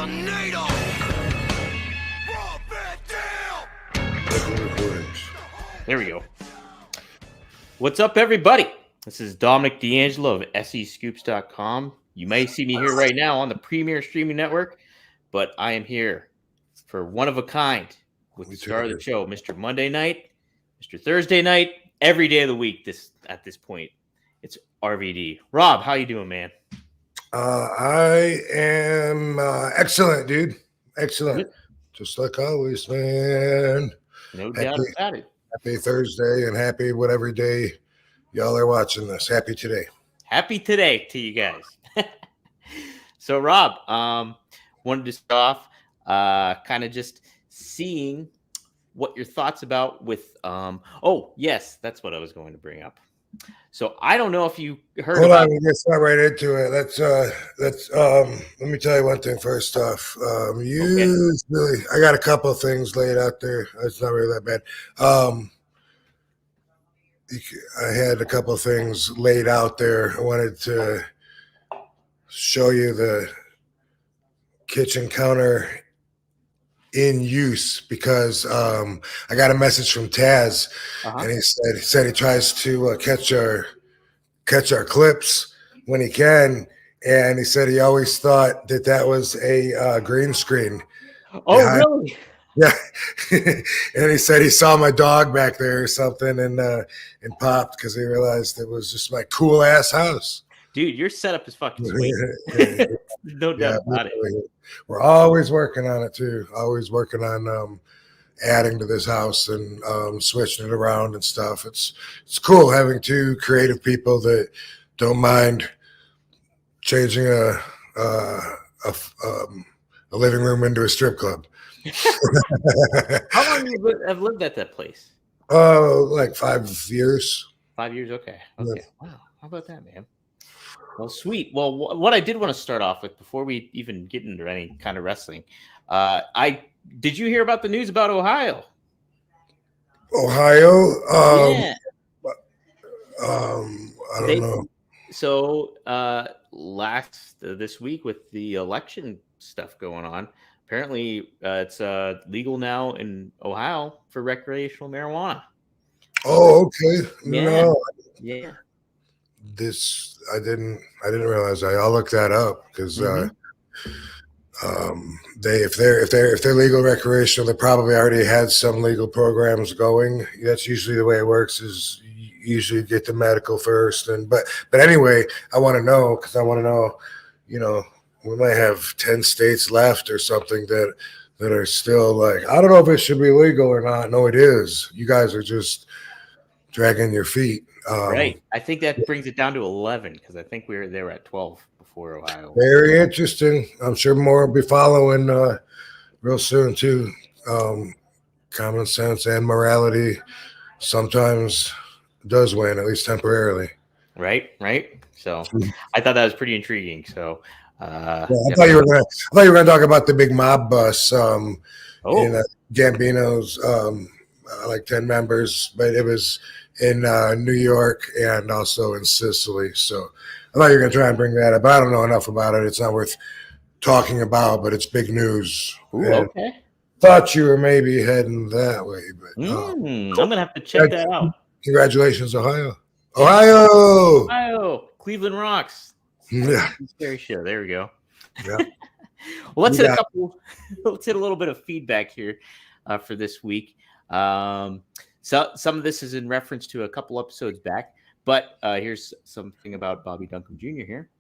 tornado. There we go. What's up, everybody? This is Dominic DeAngelo of SEScoops.com. You may see me here right now on the premier streaming network, but I am here for one of a kind with the star of the show, Mr. Monday Night, Mr. Thursday Night, every day of the week. At this point, it's RVD. Rob, how you doing, man? I am excellent, dude. Excellent. Just like always, man. No doubt about it. Happy Thursday and happy whatever day y'all are watching this. Happy today. Happy today to you guys. So, Rob, wanted to start off kind of just seeing what your thoughts about with yes, that's what I was going to bring up. So I don't know if you heard Hold about on, we get start right into it. Let's let me tell you one thing first off. Usually I got a couple of things laid out there. It's not really that bad. I had a couple of things laid out there. I wanted to show you the kitchen counter in use because I got a message from Taz, and he said he tries to catch our clips when he can, and he said he always thought that was a green screen. Oh, really? Yeah. And he said he saw my dog back there or something and popped because he realized it was just my cool ass house. Dude, your setup is fucking sweet. No doubt about it. We're always working on it too. Always working on adding to this house and switching it around and stuff. It's cool having two creative people that don't mind changing a living room into a strip club. How long have lived at that place? Like 5 years. 5 years, okay. Yeah. Wow, how about that, man? Well, sweet. Well, what I did want to start off with before we even get into any kind of wrestling, did you hear about the news about Ohio? Ohio? Yeah. I don't know. So this week with the election stuff going on, apparently it's legal now in Ohio for recreational marijuana. Oh, okay. Yeah. No. Yeah. I didn't realize. I'll look that up because if they're legal recreational, they probably already had some legal programs going. That's usually the way it works. Is you usually get the medical first, but anyway, I want to know because I want to know. You know, we might have 10 states left or something that are still like, I don't know if it should be legal or not. No, it is. You guys are just dragging your feet. Right. I think that brings it down to 11 because I think they were at 12 before Ohio. Very interesting. I'm sure more will be following real soon too. Common sense and morality sometimes does win, at least temporarily. Right. So I thought that was pretty intriguing. So I thought you were gonna talk about the big mob bus in Gambino's like 10 members, but it was in New York and also in Sicily. So I thought you were going to try and bring that up. I don't know enough about it. It's not worth talking about, but it's big news. Ooh, okay. Thought you were maybe heading that way. But I'm going to have to check that out. Congratulations, Ohio. Ohio! Cleveland rocks. Yeah. Scary show. There we go. Yeah. Well, let's hit a little bit of feedback here for this week. So some of this is in reference to a couple episodes back, but here's something about Bobby Duncombe Jr. here.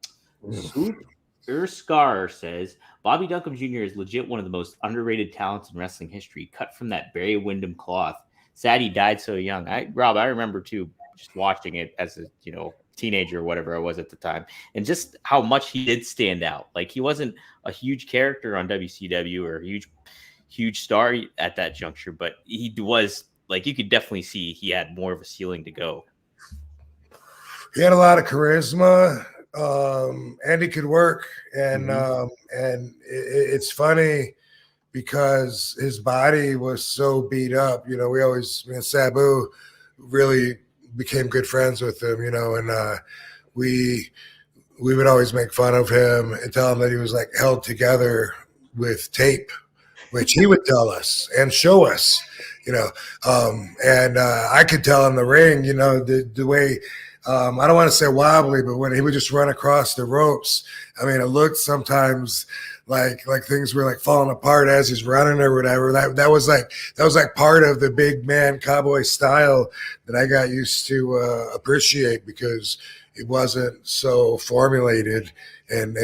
Scar says, Bobby Duncombe Jr. is legit one of the most underrated talents in wrestling history, cut from that Barry Windham cloth. Sad he died so young. Rob, I remember too, just watching it as a teenager or whatever I was at the time, and just how much he did stand out. Like, he wasn't a huge character on WCW or a huge star at that juncture, but he was, like, you could definitely see he had more of a ceiling to go. He had a lot of charisma, and he could work. And it's funny because his body was so beat up. Me and Sabu really became good friends with him, and we would always make fun of him and tell him that he was like held together with tape, which he would tell us and show us, and I could tell in the ring, the way, I don't want to say wobbly, but when he would just run across the ropes, I mean, it looked sometimes like things were like falling apart as he's running or whatever. That was like part of the big man cowboy style that I got used to appreciate, because it wasn't so formulated and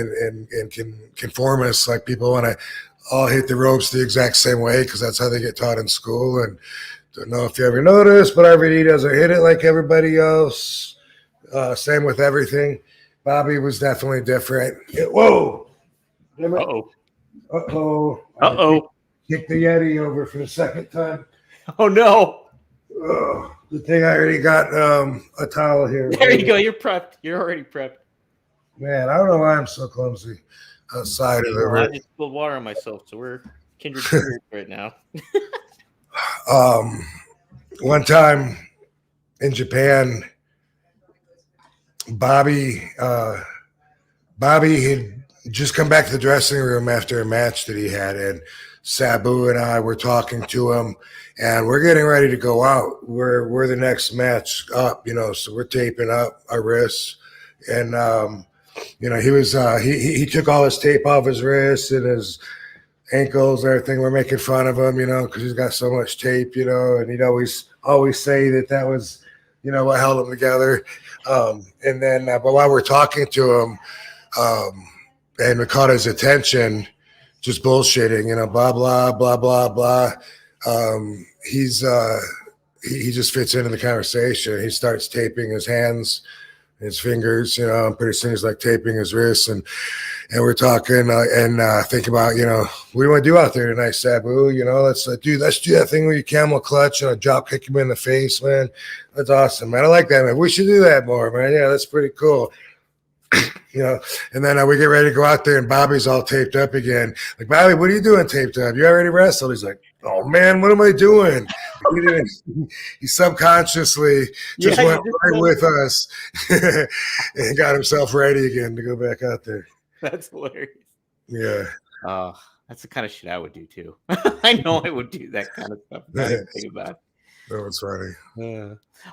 conformist, like people want to all hit the ropes the exact same way because that's how they get taught in school. And don't know if you ever noticed, but RVD doesn't hit it like everybody else. Same with everything. Bobby was definitely different. Whoa! Uh-oh. Uh-oh. Uh-oh. Kick the Yeti over for the second time. Oh, no. Good thing I already got a towel here. There you go. You're prepped. You're already prepped. Man, I don't know why I'm so clumsy outside of the ring. I just spilled water on myself, so we're kindred spirits right now. One time in Japan, Bobby had just come back to the dressing room after a match that he had, and Sabu and I were talking to him, and we're getting ready to go out. We're the next match up, so we're taping up our wrists, and he was he took all his tape off his wrists and his ankles and everything. We're making fun of him, because he's got so much tape, and he'd always say that was, what held him together. And then, but while we're talking to him, and we caught his attention, just bullshitting, blah blah blah blah blah. He just fits into the conversation. He starts taping his hands, his fingers, and pretty soon he's like taping his wrists, and we're talking and think about, what do you want to do out there tonight, Sabu? Let's do that thing where you camel clutch and a drop kick him in the face, man. That's awesome, man. I like that, man. We should do that more, man. Yeah, that's pretty cool. And then we get ready to go out there, and Bobby's all taped up again. Like, Bobby, what are you doing taped up? You already wrestled? He's like, oh man, what am I doing? He subconsciously just went right with us and got himself ready again to go back out there. That's hilarious. Yeah. That's the kind of shit I would do too. I know I would do that kind of stuff. Think about it. That was funny.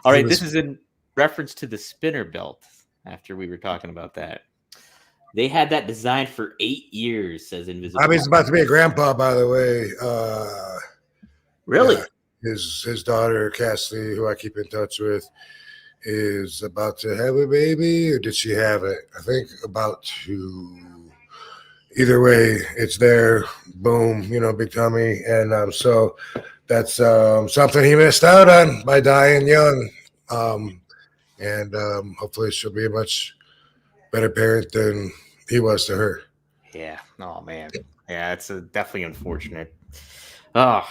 All right, this is in reference to the spinner belt. After we were talking about that, they had that designed for 8 years. Says Invisible. Bobby's about to be a grandpa, by the way. Really? Yeah, his daughter Cassidy, who I keep in touch with, is about to have a baby, or did she have it? I think about to. Either way, it's there. Boom, big tummy, and so that's something he missed out on by dying young. And hopefully she'll be a much better parent than he was to her. Yeah. Oh man. Yeah, it's definitely unfortunate. Oh,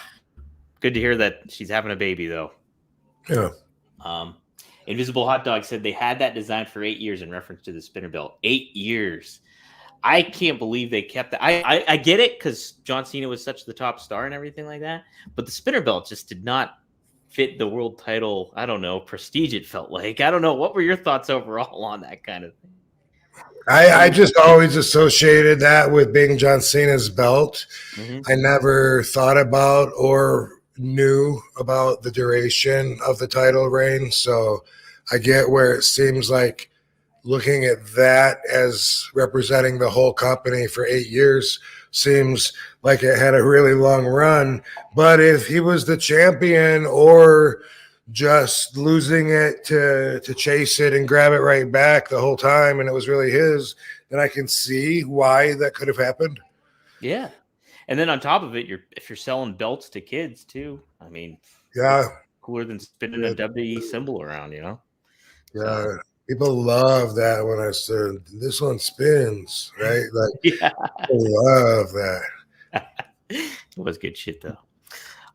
good to hear that she's having a baby though. Yeah. Invisible Hot Dog said they had that designed for 8 years in reference to the spinner belt. 8 years. I can't believe they kept that. I get it because John Cena was such the top star and everything like that, but the spinner belt just did not fit the world title. I don't know, prestige. It felt like. I don't know. What were your thoughts overall on that kind of thing? I just always associated that with being John Cena's belt. Mm-hmm. I never thought about or knew about the duration of the title reign. So I get where it seems like looking at that as representing the whole company for 8 years seems like it had a really long run. But if he was the champion or just losing it to chase it and grab it right back the whole time and it was really his, then I can see why that could have happened. Yeah. And then on top of it, if you're selling belts to kids too, I mean, yeah, cooler than spinning a WWE symbol around, Yeah. So. People love that when I said this one spins, right? Like, yeah. People love that. It was good shit though.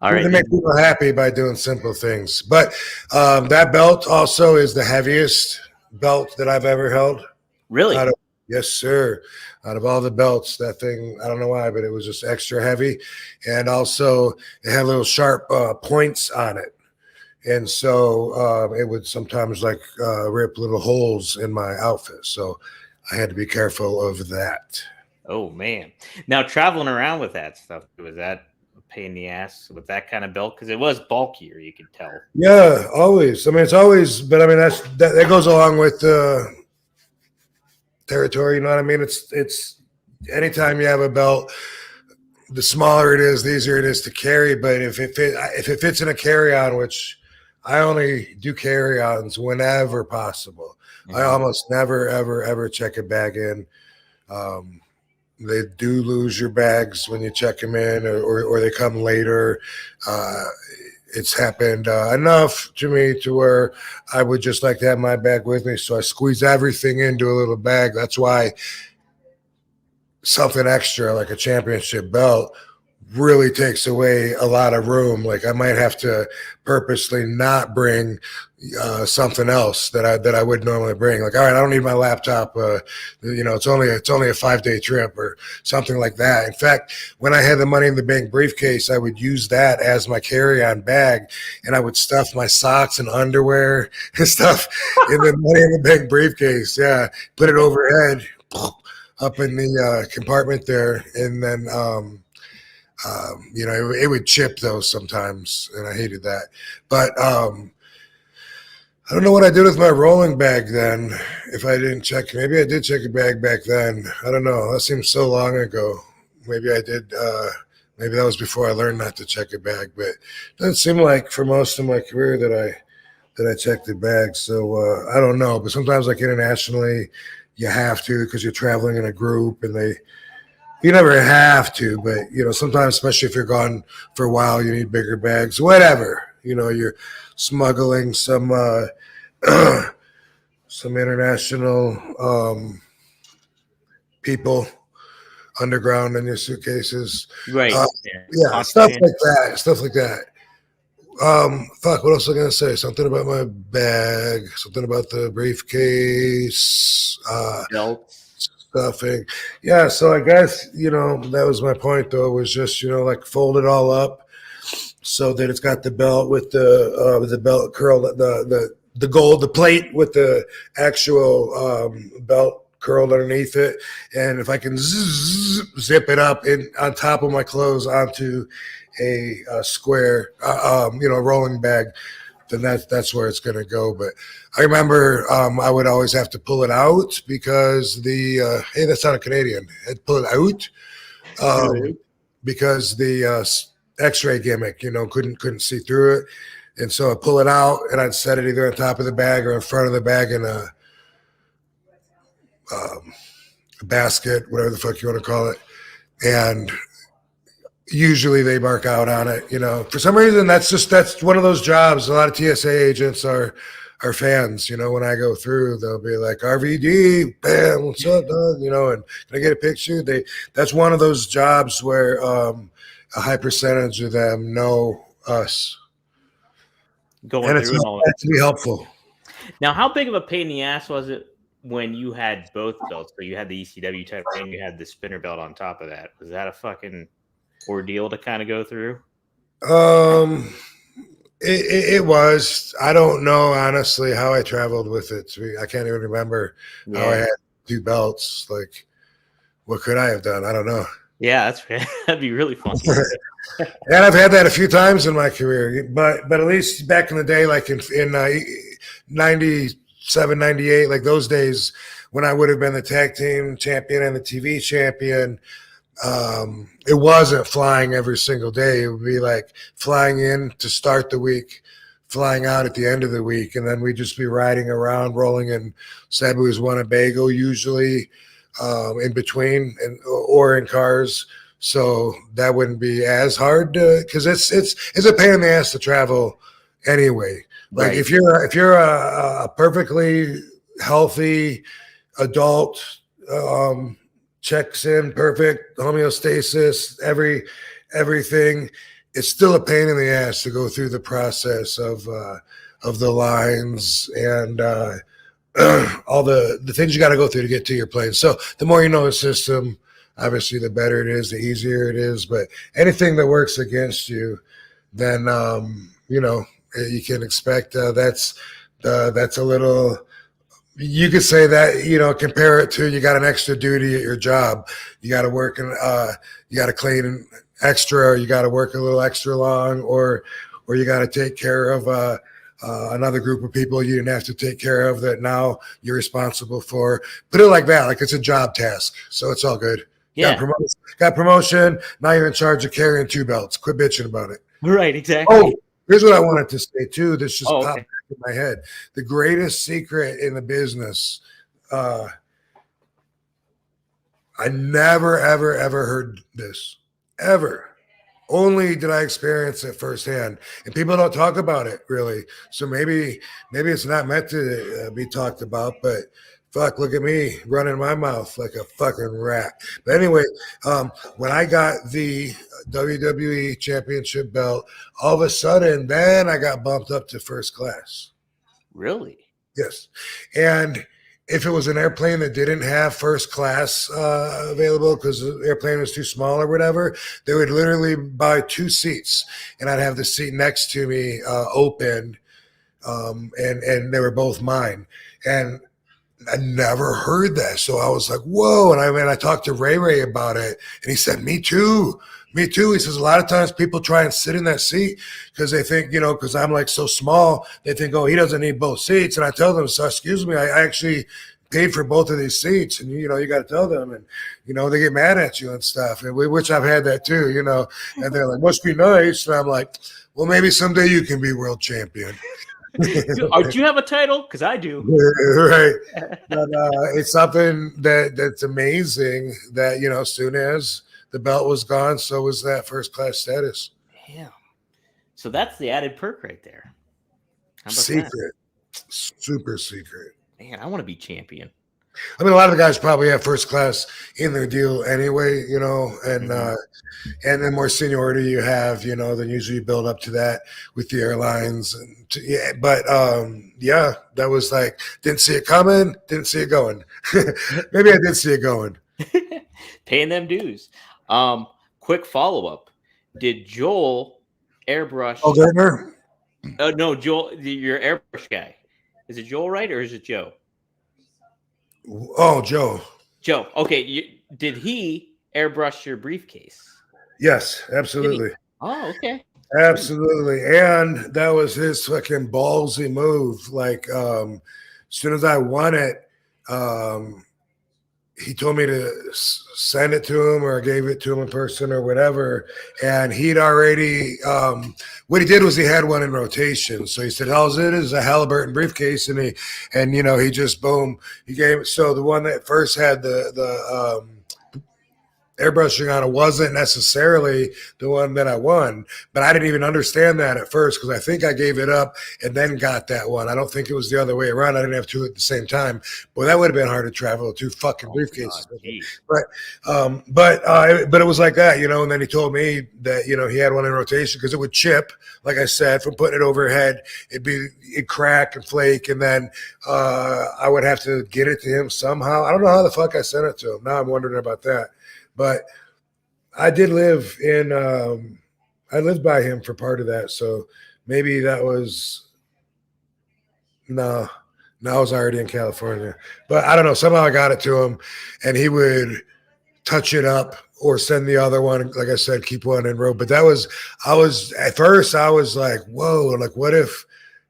All right. They make people happy by doing simple things. But that belt also is the heaviest belt that I've ever held. Really? Yes, sir. Out of all the belts, that thing, I don't know why, but it was just extra heavy. And also it had little sharp points on it. And so it would sometimes rip little holes in my outfit. So I had to be careful of that. Oh man! Now traveling around with that stuff, was that a pain in the ass with that kind of belt? Because it was bulkier, you could tell. Yeah, always. I mean, it's always, but I mean, that goes along with territory. You know what I mean? It's anytime you have a belt, the smaller it is, the easier it is to carry. But if it fits in a carry-on, which I only do carry-ons whenever possible, I almost never ever check a bag in. They do lose your bags when you check them in, or they come later. It's happened enough to me to where I would just like to have my bag with me. So I squeeze everything into a little bag. That's why something extra like a championship belt really takes away a lot of room. Like I might have to purposely not bring something else that I would normally bring. Like, all right, I don't need my laptop. It's only a 5-day trip or something like that. In fact, when I had the Money in the Bank briefcase, I would use that as my carry-on bag, and I would stuff my socks and underwear and stuff in the Money in the Bank briefcase. Yeah, put it overhead up in the compartment there, and then it would chip those sometimes, and I hated that. But I don't know what I did with my rolling bag then. If I didn't check, maybe I did check a bag back then. I don't know. That seems so long ago. Maybe I did. Maybe that was before I learned not to check a bag. But it doesn't seem like for most of my career that I checked the bag. So I don't know. But sometimes, like internationally, you have to because you're traveling in a group, and you never have to, but sometimes, especially if you're gone for a while, you need bigger bags. Whatever, you're smuggling some international people underground in your suitcases, right? Yeah, stuff like that. Fuck, what else was I gonna say? Something about my bag, something about the briefcase, Belt. Stuffing. Yeah, so I guess, that was my point though, was just, like fold it all up so that it's got the belt with the belt curl, the gold, the plate with the actual belt curled underneath it. And if I can zip it up on top of my clothes onto a square, rolling bag, then that's where it's going to go. But I remember I would always have to pull it out because hey, that sounded Canadian. I'd pull it out because the X-ray gimmick, couldn't see through it, and so I'd pull it out and I'd set it either on top of the bag or in front of the bag in a basket, whatever the fuck you want to call it, and usually they mark out on it. For some reason, that's one of those jobs. A lot of TSA agents are fans. When I go through, they'll be like, RVD, bam, what's up, dog? And can I get a picture? That's one of those jobs where a high percentage of them know us. And it's to be helpful. Now, how big of a pain in the ass was it when you had both belts? So you had the ECW type and you had the spinner belt on top of that. Was that a fucking ordeal to kind of go through? It was. I don't know honestly how I traveled with it. I can't even remember how I had 2 belts. Like, what could I have done? I don't know. Yeah, that'd be really fun. And I've had that a few times in my career, but at least back in the day, like in 97, 98, like those days when I would have been the tag team champion and the TV champion. It wasn't flying every single day. It would be like flying in to start the week, flying out at the end of the week, and then we'd just be riding around, rolling in Cebu's Winnebago, usually in between or in cars. So that wouldn't be as hard because it's a pain in the ass to travel anyway. Like if you're a perfectly healthy adult, checks in perfect, homeostasis, everything, it's still a pain in the ass to go through the process of the lines and all the things you got to go through to get to your plane. So the more you know the system, obviously the better it is, the easier it is. But anything that works against you, then you can expect that's a little You could say that, compare it to you got an extra duty at your job. You got to work and you got to clean extra, or you got to work a little extra long, or you got to take care of another group of people you didn't have to take care of that now you're responsible for. Put it like that, like it's a job task. So it's all good. Yeah. Got promotion. Now you're in charge of carrying 2 belts. Quit bitching about it. Right, exactly. Oh, here's what I wanted to say too. This just popped okay. in my head. The greatest secret in the business. I never, ever, ever heard this. Ever. Only did I experience it firsthand, and people don't talk about it really. So maybe it's not meant to be talked about, but fuck, look at me running my mouth like a fucking rat. But anyway, when I got the WWE Championship belt, all of a sudden, then I got bumped up to first class. Really? Yes. And if it was an airplane that didn't have first class available because the airplane was too small or whatever, they would literally buy 2 seats, and I'd have the seat next to me open, and they were both mine. And I never heard that. So I was like, whoa. And I talked to Ray about it, and he said, me too. Me too. He says a lot of times people try and sit in that seat because they think, because I'm like so small, they think, oh, he doesn't need both seats. And I tell them, so excuse me, I actually paid for both of these seats. And, you got to tell them, and, they get mad at you and stuff. And which I've had that too, and they're like, must be nice. And I'm like, well, maybe someday you can be world champion. Do you have a title? Because I do. Right. But it's something that's amazing that, as soon as the belt was gone, so was that first class status. Damn. So that's the added perk right there. How about secret. That? Super secret. Man, I want to be champion. I mean, a lot of the guys probably have first class in their deal anyway, and and the more seniority you have, then usually you build up to that with the airlines. But that was like, didn't see it coming, didn't see it going. Maybe I did see it going. Paying them dues. Quick follow-up. Did Joel airbrush? Oh, Gardner? No, Joel, your airbrush guy. Is it Joel, right, or is it Joe? Oh, Joe. Joe. Okay. Did he airbrush your briefcase? Yes, absolutely. Oh, okay. Absolutely. And that was his fucking ballsy move. Like, as soon as I won it, he told me to send it to him, or I gave it to him in person or whatever. And he'd already, what he did was he had one in rotation. So he said, how's it? Is a Halliburton briefcase. And he just, boom, he gave it. So the one that first had the airbrushing on it wasn't necessarily the one that I won, but I didn't even understand that at first because I think I gave it up and then got that one. I don't think it was the other way around. I didn't have 2 at the same time. Boy, that would have been hard to travel 2 fucking briefcases. But it was like that, and then he told me that, he had one in rotation because it would chip, like I said, from putting it overhead, it'd crack and flake, and then I would have to get it to him somehow. I don't know how the fuck I sent it to him. Now I'm wondering about that. But I did live I lived by him for part of that. So maybe that was, no, I was already in California. But I don't know. Somehow I got it to him, and he would touch it up or send the other one. Like I said, keep one in row. But at first I was like, whoa, like what if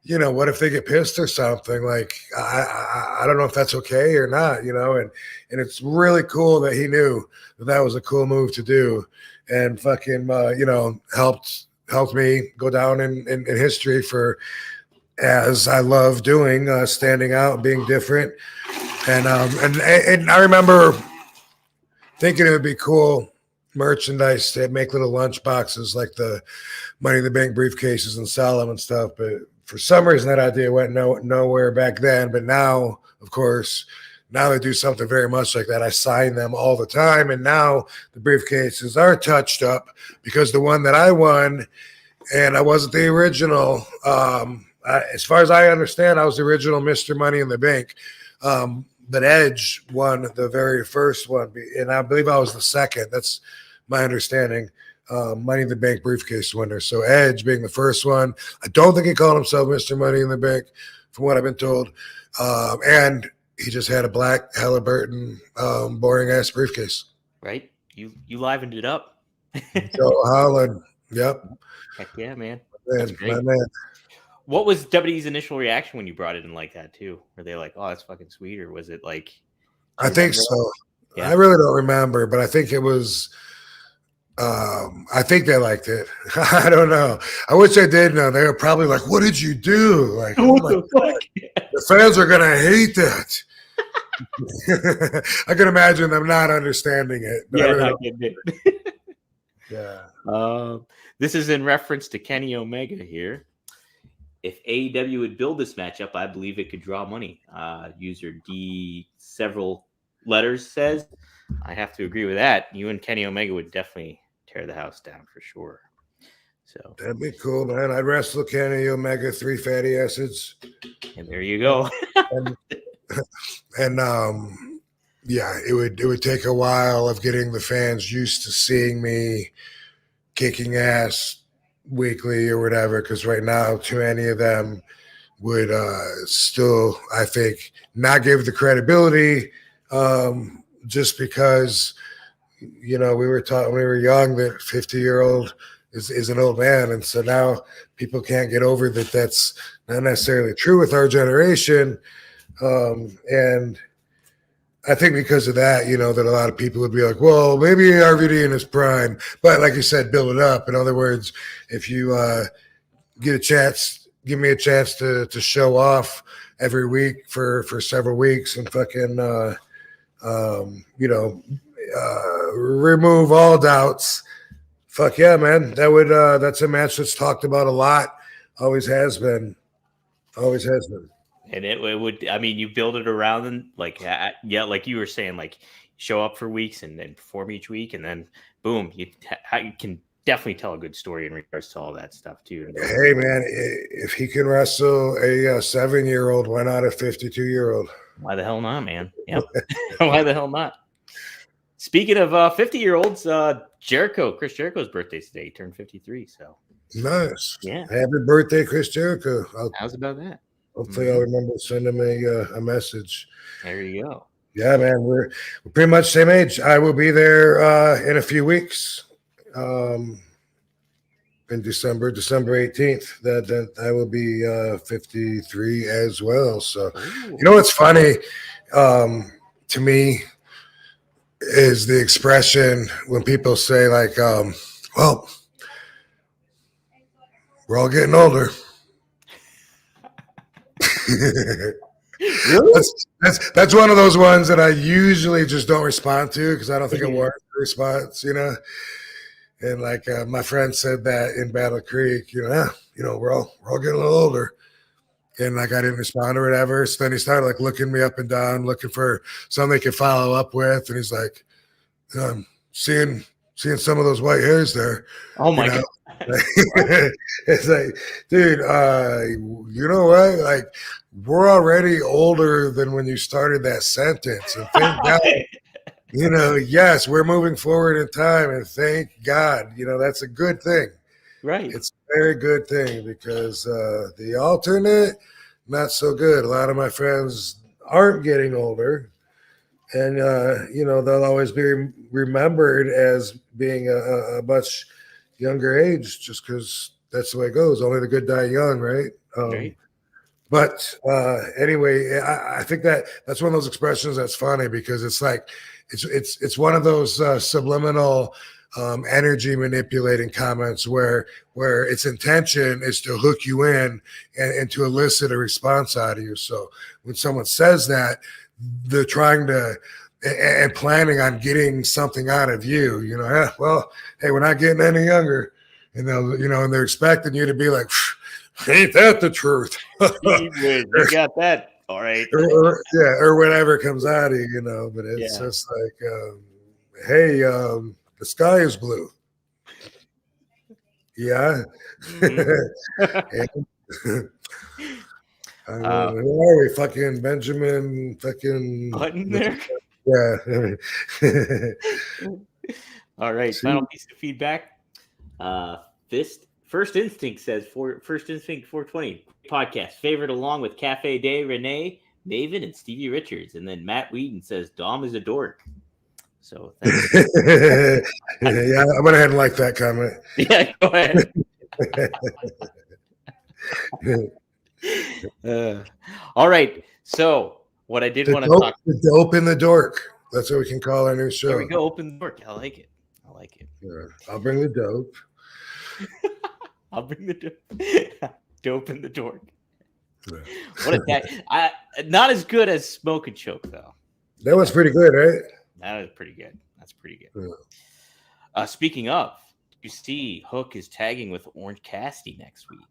they get pissed or something? Like, I don't know if that's okay or not, and it's really cool that he knew that was a cool move to do, and fucking, helped me go down in history for, as I love doing, standing out, being different. And I remember thinking it would be cool merchandise to make little lunch boxes like the Money in the Bank briefcases and sell them and stuff. But for some reason, that idea went nowhere back then. But now, of course, now they do something very much like that. I sign them all the time. And now the briefcases are touched up because the one that I won, and I wasn't the original. As far as I understand, I was the original Mr. Money in the Bank. But Edge won the very first one. And I believe I was the second. That's my understanding. Money in the Bank briefcase winner. So Edge being the first one. I don't think he called himself Mr. Money in the Bank, from what I've been told. And he just had a black Halliburton boring ass briefcase. Right? You livened it up. Joe Holland. Yep. Heck yeah, man. Man, That's great. my man. What was WWE's initial reaction when you brought it in like that too? Were they like, "Oh, that's fucking sweet," or was it like? I think so. Yeah. I really don't remember, but I think it was. I think they liked it. I don't know. I wish I did know. They were probably like, "What did you do?" Like, what the fuck? The fans are gonna hate that. I can imagine them not understanding it. Yeah, really not getting it. Yeah. This is in reference to Kenny Omega here. If AEW would build this matchup, I believe it could draw money. User D several letters says, I have to agree with that. You and Kenny Omega would definitely tear the house down for sure. So that'd be cool, man. I'd wrestle Kenny Omega, 3 fatty acids. And there you go. and yeah, it would take a while of getting the fans used to seeing me kicking ass weekly or whatever, because right now too many of them would still, I think, not give the credibility just because, we were taught when we were young that 50-year-old is an old man, and so now people can't get over that that's not necessarily true with our generation. And I think because of that, that a lot of people would be like, well, maybe RVD in his prime. But like you said, build it up. In other words, if you get a chance, give me a chance to show off every week for several weeks and fucking, remove all doubts. Fuck yeah, man. That's a match that's talked about a lot. Always has been. Always has been. And it would, I mean, you build it around them, like, yeah, like you were saying, like show up for weeks and then perform each week, and then boom, you can definitely tell a good story in regards to all that stuff too. Hey man, if he can wrestle a 7-year-old, why not a 52-year-old? Why the hell not, man? Yep. Why the hell not? Speaking of 50-year-olds, Chris Jericho's birthday today. He turned 53. So nice. Yeah. Happy birthday, Chris Jericho. How's about that? Hopefully I'll remember to send him a message. There you go. Yeah, man. We're pretty much same age. I will be there in a few weeks. In December 18th. That I will be 53 as well. So what's funny to me is the expression when people say like, well, we're all getting older. Really? That's one of those ones that I usually just don't respond to because I don't think it warrants a response, And like my friend said that in Battle Creek, we're all getting a little older, and like I didn't respond or whatever. So then he started like looking me up and down, looking for something they could follow up with, and he's like, I'm seeing some of those white hairs there. Oh my God. It's like, dude, you know what? Like, we're already older than when you started that sentence. And thank God, yes, we're moving forward in time. And thank God, that's a good thing. Right. It's a very good thing because the alternate, not so good. A lot of my friends aren't getting older. And, they'll always be remembered as being a much younger age just because that's the way it goes. Only the good die young, right? Right. But anyway, I think that's one of those expressions that's funny because it's like it's one of those subliminal energy manipulating comments where its intention is to hook you in and to elicit a response out of you. So when someone says that, they're trying to and planning on getting something out of you, well, hey, we're not getting any younger. And they'll, and they're expecting you to be like, ain't that the truth? You got that. All right. or whatever comes out of you, but it's just like, hey, the sky is blue. Yeah. Mm-hmm. Who are we? Fucking Benjamin fucking Button there? Yeah. All right. Final piece of feedback. First Instinct says First Instinct 420 podcast favorite along with Cafe Day Renee Maven and Stevie Richards. And then Matt Whedon says Dom is a dork. So thanks. Yeah, I'm gonna head and like that comment. Yeah, go ahead. All right. So what I did want to talk. The dope and the dork. That's what we can call our new show. There we go. Open the dork. I like it. Yeah, I'll bring the dope. I'll bring the dope. Dope and the dork. Yeah. What a guy. Not as good as Smoke and Choke, though. That was pretty good, right? That was pretty good. That's pretty good. Yeah. Speaking of, you see Hook is tagging with Orange Cassidy next week.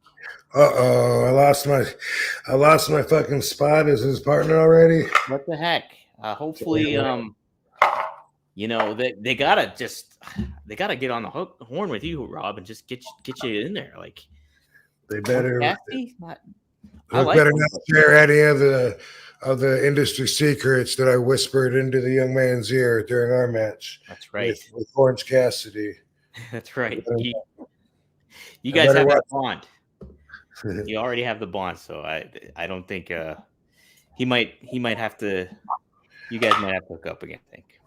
I lost my fucking spot as his partner already. What the heck? Hopefully, they gotta get on the horn with you, Rob, and just get you in there. Like they better. Cassidy? Better not share any of the industry secrets that I whispered into the young man's ear during our match. That's right. With Orange Cassidy. That's right. You guys have that bond. You already have the bond, so I don't think he might have to. You guys might have to hook up again. I think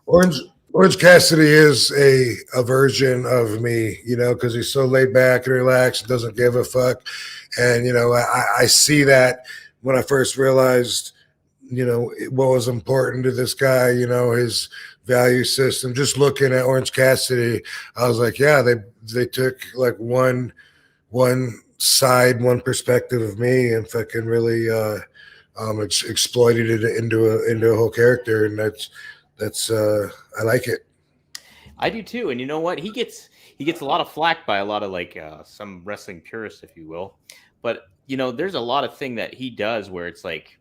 Orange Cassidy is a version of me, because he's so laid back and relaxed, doesn't give a fuck, and I see that when I first realized what was important to this guy, his value system. Just looking at Orange Cassidy, I was like, yeah, they took like one side, one perspective of me, and fucking really exploited it into a whole character, and that's I like it. I do too, and you know what? He gets a lot of flack by a lot of like some wrestling purists, if you will, but there's a lot of thing that he does where it's like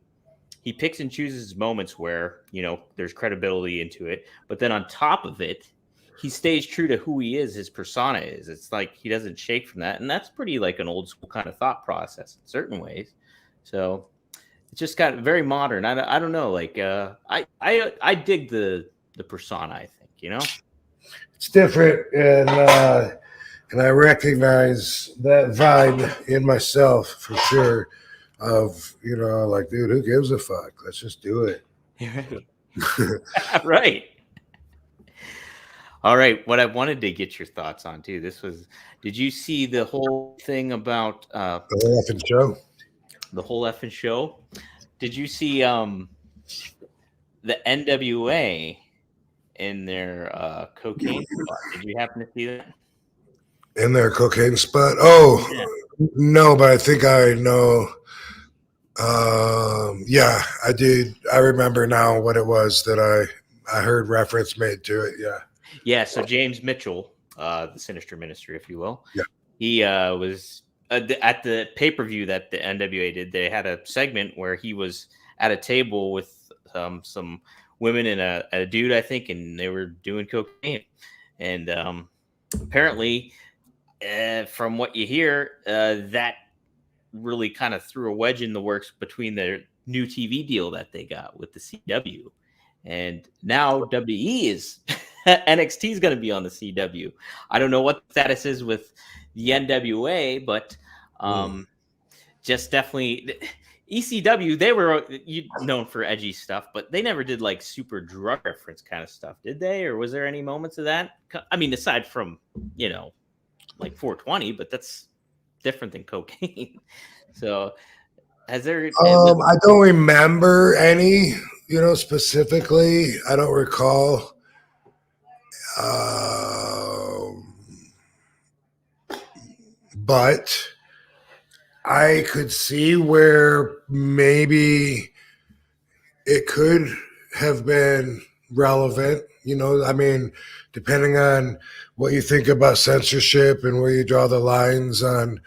he picks and chooses moments where there's credibility into it, but then on top of it, he stays true to who he is, his persona is. It's like he doesn't shake from that, and that's pretty like an old school kind of thought process in certain ways. So it's just got very modern. I don't know, like I dig the persona. I think it's different, and I recognize that vibe in myself for sure. Of like, dude, who gives a fuck? Let's just do it. Right. Right. All right. What I wanted to get your thoughts on too. Did you see the whole thing about the whole effing show? The whole effing show. Did you see the NWA in their cocaine spot? Did you happen to see that? In their cocaine spot? Oh, yeah. No, but I think I know. Yeah, I did. I remember now what it was that I heard reference made to it. Yeah. Yeah. So James Mitchell, the Sinister Minister, if you will. Yeah. He was at the pay-per-view that the NWA did. They had a segment where he was at a table with some women and a dude, I think, and they were doing cocaine. And apparently, from what you hear, that really kind of threw a wedge in the works between their new TV deal that they got with the CW. And now WE is NXT is going to be on the CW. I don't know what the status is with the NWA, but just definitely ECW, they were known for edgy stuff, but they never did like super drug reference kind of stuff, did they? Or was there any moments of that? I mean, aside from, like 420, but that's different than cocaine. So has there I don't remember any, specifically. I don't recall. But I could see where maybe it could have been relevant, I mean, depending on what you think about censorship and where you draw the lines on,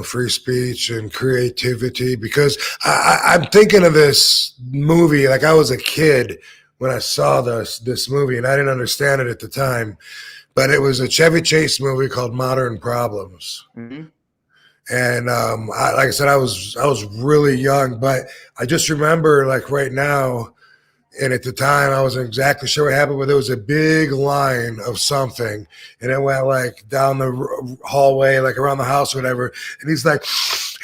free speech and creativity, because I'm thinking of this movie like I was a kid when I saw this movie, and I didn't understand it at the time, but it was a Chevy Chase movie called Modern Problems. Mm-hmm. And like I said, I was really young, but I just remember like right now, and at the time I wasn't exactly sure what happened, but there was a big line of something, and it went like down the hallway, like around the house or whatever. And he's like,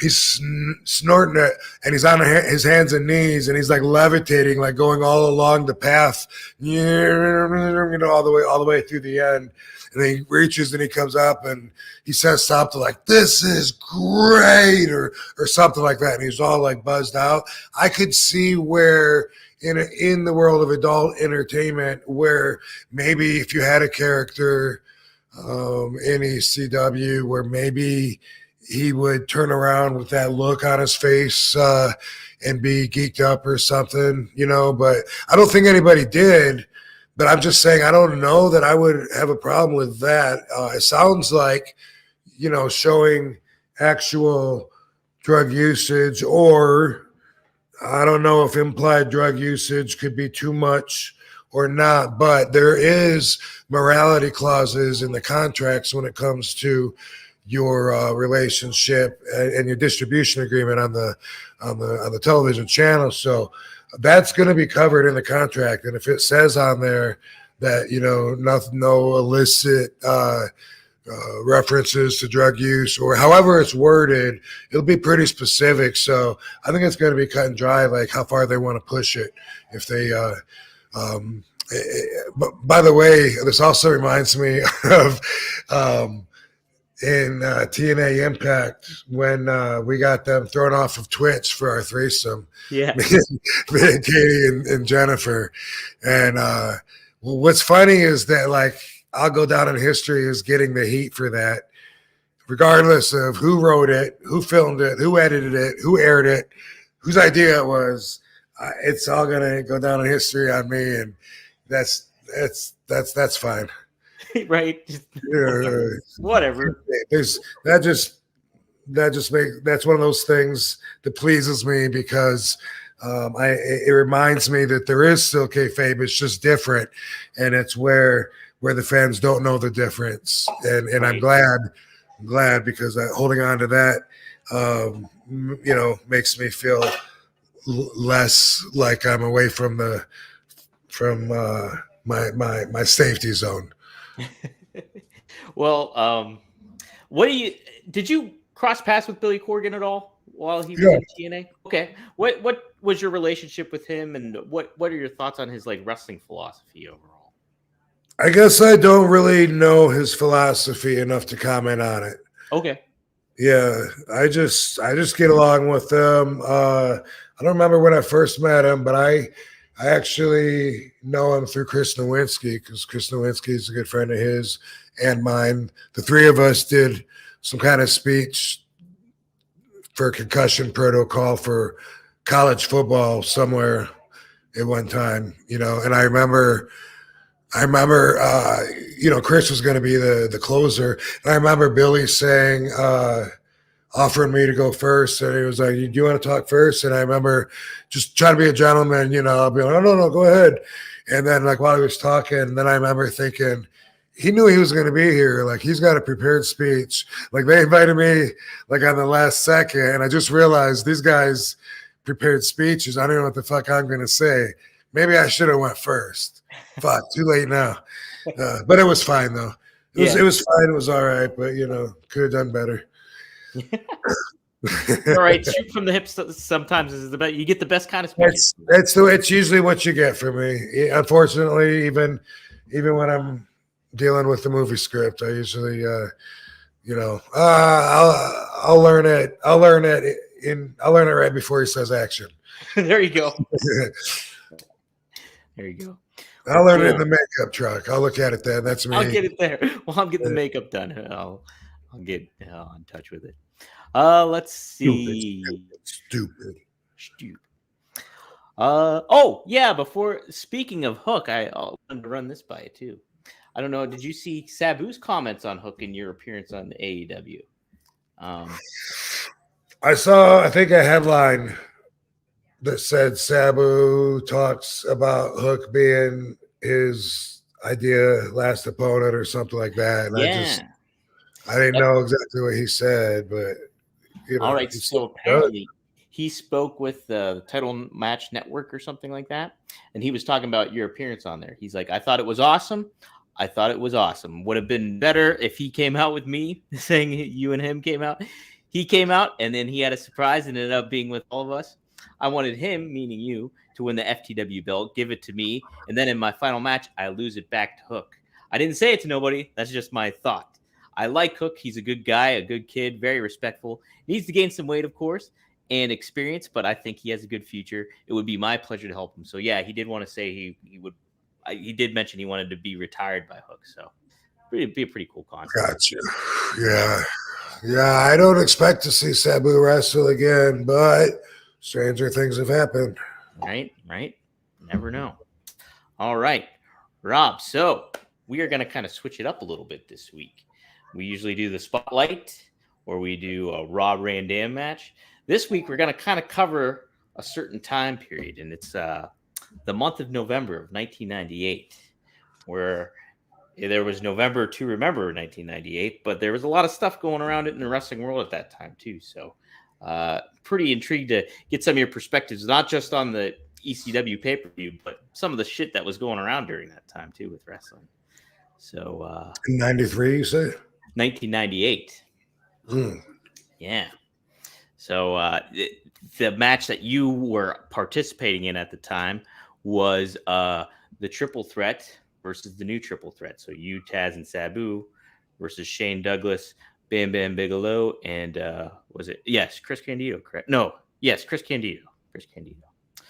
he's snorting it, and he's on his hands and knees, and he's like levitating, like going all along the path, you know, all the way through the end. And then he reaches and he comes up and he says something like, "This is great," or something like that. And he's all like buzzed out. I could see where in the world of adult entertainment, where maybe if you had a character in ECW, where maybe he would turn around with that look on his face and be geeked up or something, you know. But I don't think anybody did. But I'm just saying, I don't know that I would have a problem with that. It sounds like, you know, showing actual drug usage, or I don't know if implied drug usage could be too much or not. But there is morality clauses in the contracts when it comes to your relationship and your distribution agreement on the television channel. So that's going to be covered in the contract. And if it says on there that, you know, no illicit references to drug use, or however it's worded, it'll be pretty specific. So I think it's going to be cut and dry, like how far they want to push it. If they, but by the way, this also reminds me of in TNA Impact when we got them thrown off of Twitch for our threesome. Yeah. Me and Katie and Jennifer. And well, what's funny is that, like, I'll go down in history as getting the heat for that, regardless of who wrote it, who filmed it, who edited it, who aired it, whose idea it was. It's all gonna go down in history on me, and that's fine. Right. Whatever. That's one of those things that pleases me, because it reminds me that there is still kayfabe. It's just different, and it's where the fans don't know the difference. And right. I'm glad because holding on to that, you know, makes me feel less like I'm away from my safety zone. Well, did you cross paths with Billy Corgan at all while he was in TNA? Okay. What was your relationship with him, and what are your thoughts on his like wrestling philosophy overall? I guess I don't really know his philosophy enough to comment on it. Okay. Yeah, I just get along with him. I don't remember when I first met him, but I actually know him through Chris Nowinski, because Chris Nowinski is a good friend of his and mine. The three of us did some kind of speech for concussion protocol for college football somewhere at one time, you know. And I remember, you know, Chris was going to be the closer. And I remember Billy saying, offering me to go first. And he was like, "Do you want to talk first?" And I remember just trying to be a gentleman, you know, I'll be like, no, go ahead. And then, like, while he was talking, then I remember thinking, he knew he was going to be here. Like, he's got a prepared speech. Like, they invited me, like, on the last second. And I just realized these guys prepared speeches. I don't know what the fuck I'm going to say. Maybe I should have went first. Fuck, too late now. But it was fine, though. It was fine. It was all right. But, you know, could have done better. All right, shoot from the hips sometimes is the best. You get the best kind of speeches. It's usually what you get from me. Unfortunately, even when I'm dealing with the movie script, I usually you know, I'll learn it right before he says action. There you go. There you go. I'll learn it in the makeup truck. I'll look at it then. That's me. I'll get it there. Well, I'm getting the makeup done. I'll get in touch with it. Let's see. Stupid. Oh yeah. Before speaking of Hook, I wanted to run this by you too. I don't know. Did you see Sabu's comments on Hook in your appearance on the AEW? I saw, I think, a headline that said Sabu talks about Hook being his last opponent or something like that. And I didn't know exactly what he said, but you know. All right. So apparently he spoke with the Title Match Network or something like that. And he was talking about your appearance on there. He's like, I thought it was awesome. Would have been better if he came out with me, saying you and him came out. He came out, and then he had a surprise and ended up being with all of us. I wanted him, meaning you, to win the FTW belt, give it to me, and then in my final match, I lose it back to Hook. I didn't say it to nobody. That's just my thought. I like Hook. He's a good guy, a good kid, very respectful. Needs to gain some weight, of course, and experience, but I think he has a good future. It would be my pleasure to help him. So, yeah, he did want to say he would. He did mention he wanted to be retired by Hook. So, it'd be a pretty cool concept. Gotcha. Yeah. Yeah, I don't expect to see Sabu wrestle again, but stranger things have happened. Right. Never know. All right, Rob. So we are going to kind of switch it up a little bit this week. We usually do the spotlight, or we do a Raw Ran Dam match. This week we're going to kind of cover a certain time period, and it's the month of November of 1998, where there was November to Remember 1998, but there was a lot of stuff going around it in the wrestling world at that time too. So pretty intrigued to get some of your perspectives, not just on the ECW pay-per-view, but some of the shit that was going around during that time too with wrestling. So 93, you say? 1998. Yeah. So the match that you were participating in at the time was the Triple Threat versus the new Triple Threat. So you, Taz, and Sabu versus Shane Douglas, Bam Bam Bigelow, and was it? Yes, Chris Candido, correct? No, yes, Chris Candido.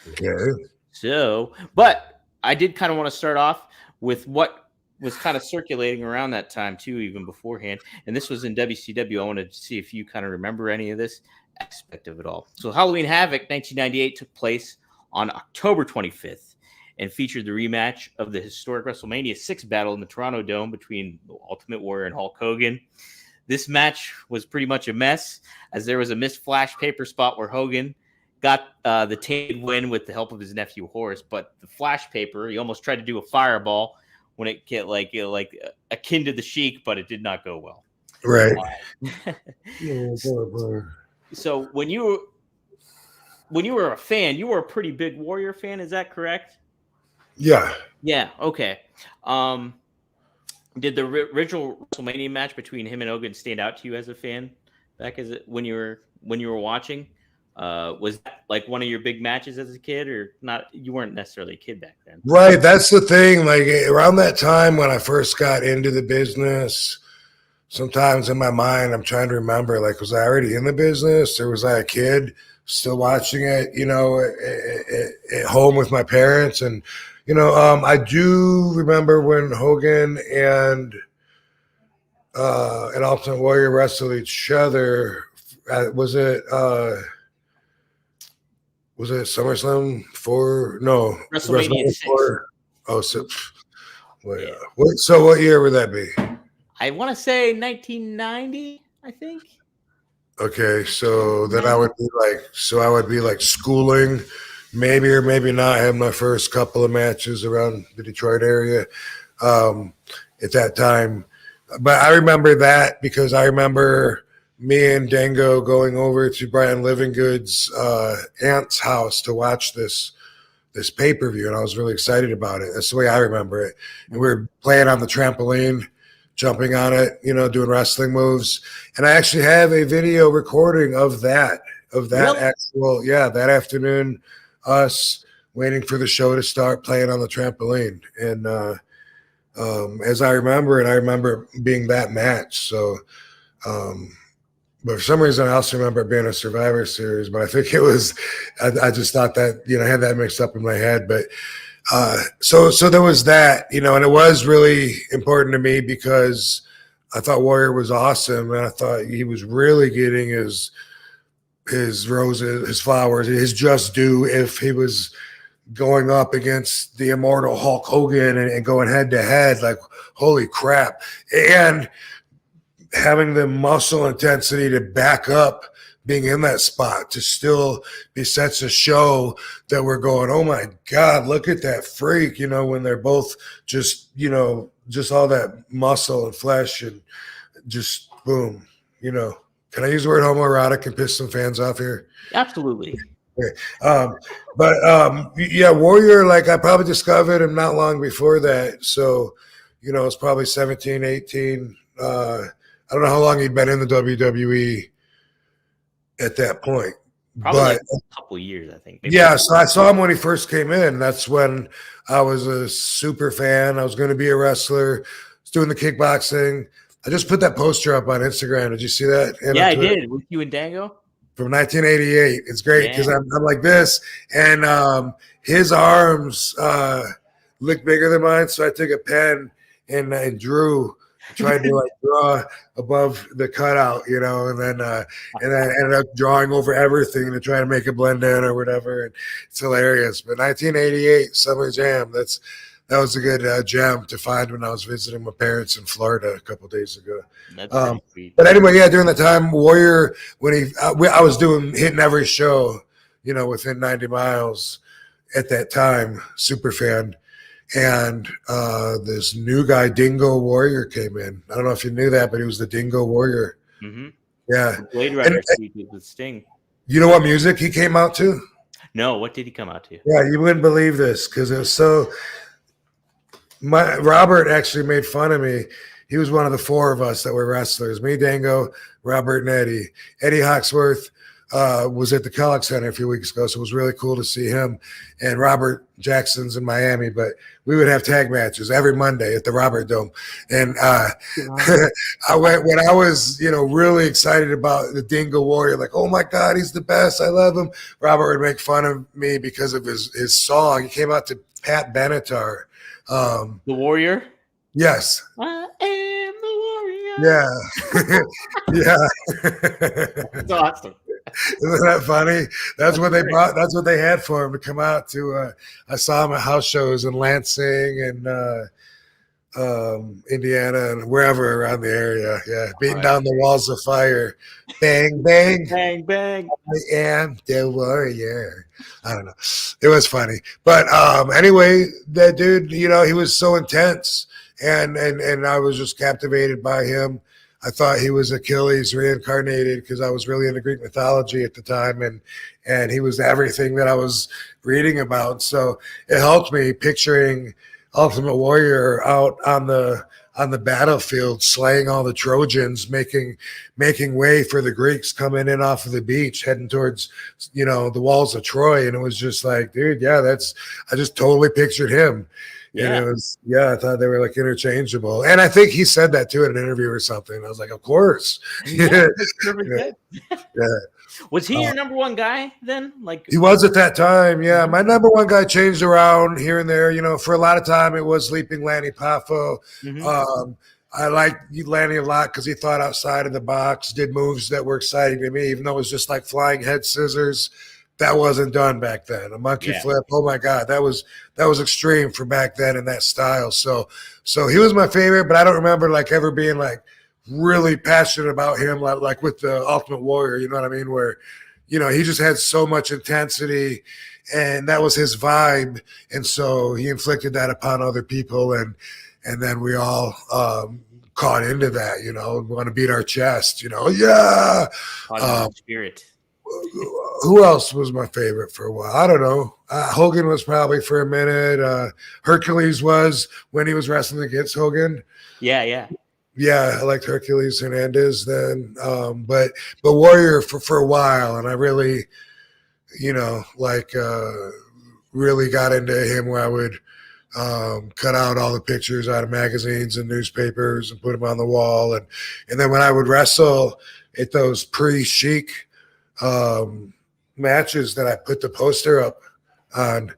Okay. So, but I did kind of want to start off with what was kind of circulating around that time too, even beforehand. And this was in WCW. I wanted to see if you kind of remember any of this aspect of it all. So Halloween Havoc 1998 took place on October 25th and featured the rematch of the historic WrestleMania 6 battle in the Toronto Dome between the Ultimate Warrior and Hulk Hogan. This match was pretty much a mess, as there was a missed flash paper spot where Hogan got the tainted win with the help of his nephew Horace, but the flash paper, he almost tried to do a fireball when it get like akin to the Sheik, but it did not go well. Right. So when you were a fan, you were a pretty big Warrior fan, is that correct? Yeah. Yeah. Okay. Did the original WrestleMania match between him and Hogan stand out to you as a fan back when you were watching? Was that like one of your big matches as a kid, or not? You weren't necessarily a kid back then. Right. That's the thing. Like around that time when I first got into the business, sometimes in my mind, I'm trying to remember, like, was I already in the business, or was I a kid still watching it, at home with my parents? And, I do remember when Hogan and Ultimate Warrior wrestled each other. Was it SummerSlam 4? No, WrestleMania 6. 4. Oh, so, yeah. What year would that be? I want to say 1990, I think. Okay, so then I would be like schooling, maybe or maybe not. Have my first couple of matches around the Detroit area at that time. But I remember that because I remember me and Dango going over to Brian Livingood's aunt's house to watch this pay-per-view, and I was really excited about it. That's the way I remember it. And we were playing on the trampoline, jumping on it, doing wrestling moves. And I actually have a video recording of that Really? That afternoon, us waiting for the show to start, playing on the trampoline. And as I remember it, I remember being that match. So, but for some reason, I also remember it being a Survivor Series, but I think it was, I just thought that, I had that mixed up in my head. But so there was that, and it was really important to me because I thought Warrior was awesome, and I thought he was really getting his roses, his flowers, his just due if he was going up against the immortal Hulk Hogan and going head to head. Like, holy crap. And having the muscle intensity to back up being in that spot, to still be such a show that we're going, oh my God, look at that freak, when they're both just, just all that muscle and flesh and just boom, Can I use the word homoerotic and piss some fans off here? Absolutely. Okay. Warrior, like I probably discovered him not long before that. So, it's probably 17, 18. I don't know how long he'd been in the WWE. at that point. Probably But like a couple of years, I think. Maybe yeah, so I saw him when he first came in. That's when I was a super fan. I was going to be a wrestler. I was doing the kickboxing. I just put that poster up on Instagram. Did you see that? And yeah, on I Twitter? did with you and Dango. From 1988. It's great because Yeah. I'm like this, and his arms look bigger than mine. So I took a pen and drew, tried to like draw above the cutout, you know, and then I ended up drawing over everything to try to make it blend in or whatever. And it's hilarious. But 1988 Summer Jam. That was a good gem to find when I was visiting my parents in Florida a couple days ago. That's pretty sweet. But anyway, yeah, during the time, Warrior, when I was hitting every show, you know, within 90 miles at that time, super fan. And this new guy, Dingo Warrior, came in. I don't know if you knew that, but he was the Dingo Warrior. Mm-hmm. Yeah. Blade Runner with Sting. You know what music he came out to? No, what did he come out to? Yeah, you wouldn't believe this because it was so. Robert actually made fun of me. He was one of the four of us that were wrestlers. Me, Dango, Robert, and Eddie. Eddie Hawksworth was at the Kellogg Center a few weeks ago, so it was really cool to see him. And Robert Jackson's in Miami, but we would have tag matches every Monday at the Robert Dome. And when I was, you know, really excited about the Dingo Warrior, like, oh my God, he's the best. I love him. Robert would make fun of me because of his song. He came out to Pat Benatar. The Warrior? Yes. I am the Warrior. Yeah. Yeah. That's awesome. Isn't that funny? That's what they brought. That's what they had for him to come out to. I saw him at house shows in Lansing and Indiana and wherever around the area. Yeah. Beating down the walls of fire. Bang, bang. Bang, bang. I am the warrior. I don't know. It was funny. But anyway, that dude, you know, he was so intense and I was just captivated by him. I thought he was Achilles reincarnated because I was really into Greek mythology at the time and he was everything that I was reading about. So it helped me picturing Ultimate Warrior out on the battlefield, slaying all the Trojans, making way for the Greeks coming in off of the beach, heading towards, you know, the walls of Troy. And it was just like, dude, yeah, I just totally pictured him. Yeah. And it was, I thought they were like interchangeable. And I think he said that too in an interview or something. I was like, of course. Yeah. Was he your number one guy then? Like he was at that time. Yeah. My number one guy changed around here and there. You know, for a lot of time it was Leaping Lanny Poffo. Mm-hmm. I liked Lanny a lot because he thought outside of the box, did moves that were exciting to me, even though it was just like flying head scissors. That wasn't done back then. A monkey flip. Oh my God. That was extreme for back then in that style. So he was my favorite, but I don't remember like ever being like really passionate about him like with the Ultimate Warrior, you know what I mean? Where, you know, he just had so much intensity and that was his vibe. And so he inflicted that upon other people and then we all caught into that, you know, want to beat our chest, you know. Yeah. Spirit. Who else was my favorite for a while? I don't know. Hogan was probably for a minute. Hercules was when he was wrestling against Hogan. Yeah. Yeah, I liked Hercules Hernandez then. But Warrior for a while, and I really, you know, like really got into him where I would cut out all the pictures out of magazines and newspapers and put them on the wall. And then when I would wrestle at those pre-Chic matches that I put the poster up on,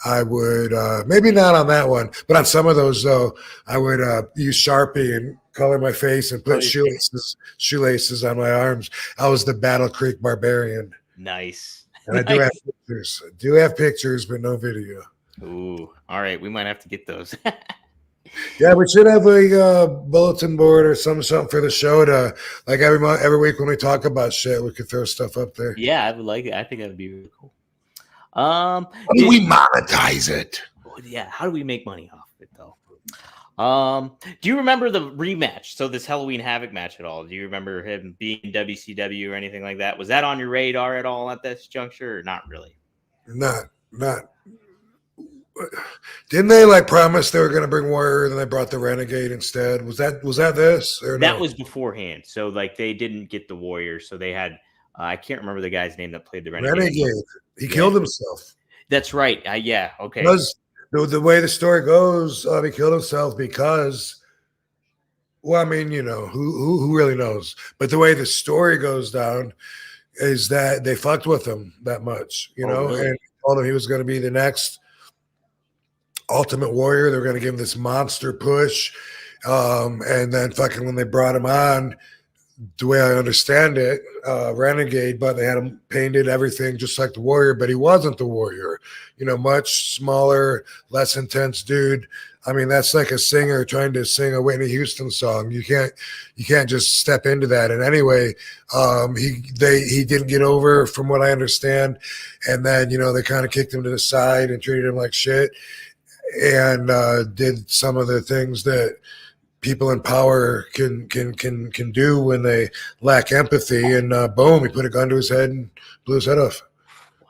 I would maybe not on that one, but on some of those though, I would use Sharpie and color my face and put shoelaces on my arms. I was the Battle Creek Barbarian. Nice. And I do have pictures. I do have pictures, but no video. Ooh, all right. We might have to get those. Yeah, we should have a bulletin board or something for the show to like every week when we talk about shit, we could throw stuff up there. Yeah, I would like it. I think that would be really cool. How do we monetize it? Yeah, how do we make money off it though? Do you remember the rematch? So this Halloween Havoc match at all? Do you remember him being in WCW or anything like that? Was that on your radar at all at this juncture or not really? Not Didn't they like promise they were going to bring Warrior, and then they brought the Renegade instead? Was that this or that no? was beforehand. So like they didn't get the Warrior, so they had I can't remember the guy's name that played the Renegade. He killed himself. That's right. Yeah. Okay. Because the way the story goes, he killed himself because. Well, I mean, who really knows? But the way the story goes down is that they fucked with him that much, really? and told him he was going to be the next Ultimate Warrior. They're going to give him this monster push. And then fucking when they brought him on, the way I understand it, Renegade, but they had him painted everything just like the Warrior, but he wasn't the Warrior. Much smaller, less intense dude. I mean, that's like a singer trying to sing a Whitney Houston song. You can't just step into that. And anyway, he didn't get over, from what I understand. And then they kind of kicked him to the side and treated him like shit, and did some of the things that people in power can do when they lack empathy. And boom, he put a gun to his head and blew his head off.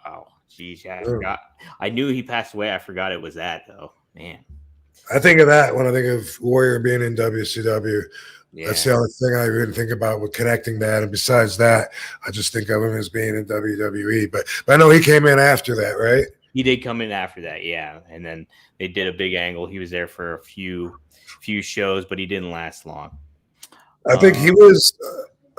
Wow, geez, yeah, I forgot. I knew he passed away. I forgot it was that though, man. I think of that when I think of Warrior being in WCW. Yeah. That's the only thing I even think about with connecting that. And besides that, I just think of him as being in WWE. But I know he came in after that, right? He did come in after that, yeah. And then they did a big angle. He was there for a few shows, but he didn't last long. I think he was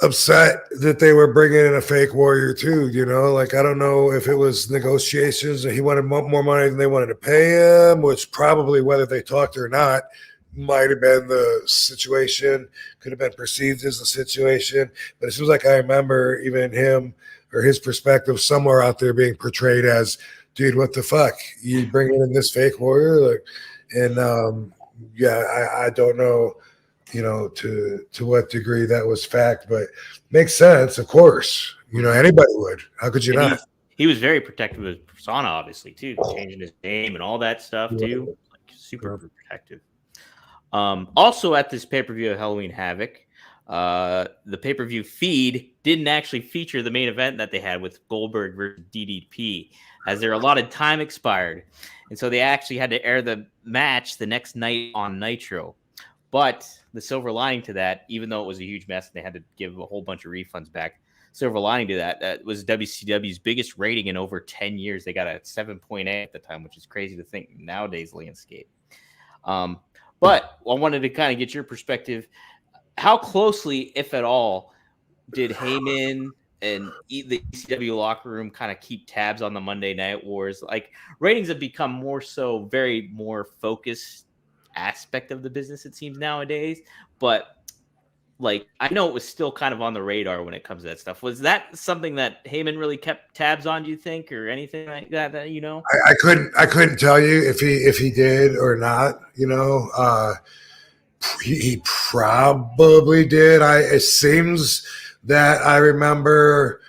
upset that they were bringing in a fake Warrior too. Like, I don't know if it was negotiations and he wanted more money than they wanted to pay him, which probably, whether they talked or not, might have been the situation, could have been perceived as the situation. But it seems like I remember even him or his perspective somewhere out there being portrayed as, dude, what the fuck? You bringing in this fake Warrior? Like, and I don't know, to what degree that was fact, but makes sense, of course. Anybody would. How could you not? He was very protective of his persona, obviously, too, changing his name and all that stuff, too. Like, super protective. Also, at this pay-per-view of Halloween Havoc, the pay-per-view feed didn't actually feature the main event that they had with Goldberg versus DDP, as their allotted time expired. And so they actually had to air the match the next night on Nitro. But the silver lining to that, even though it was a huge mess and they had to give a whole bunch of refunds back, silver lining to that was WCW's biggest rating in over 10 years. They got a 7.8 at the time, which is crazy to think nowadays landscape. But I wanted to kind of get your perspective. How closely, if at all, did Heyman and the ECW locker room kind of keep tabs on the Monday Night Wars? Like, ratings have become more focused aspect of the business, it seems, nowadays. But like, I know it was still kind of on the radar when it comes to that stuff. Was that something that Heyman really kept tabs on, do you think, or anything like that I couldn't tell you if he did or not. He probably did. It seems that I remember,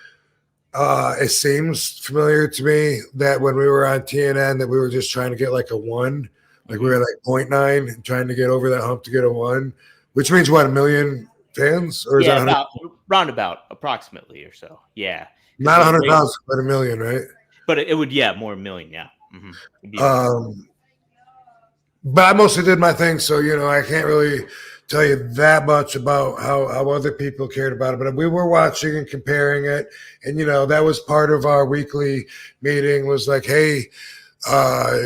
it seems familiar to me that when we were on TNN that we were just trying to get like a 1. Like, we were like 0.9 and trying to get over that hump to get a 1, which means what, 1 million fans? Or is that roundabout approximately or so? Yeah. Not 100,000, but 1 million, right? But it would, more 1 million, yeah. But I mostly did my thing, so I can't really tell you that much about how other people cared about it. But we were watching and comparing it, and that was part of our weekly meeting. Was like, hey,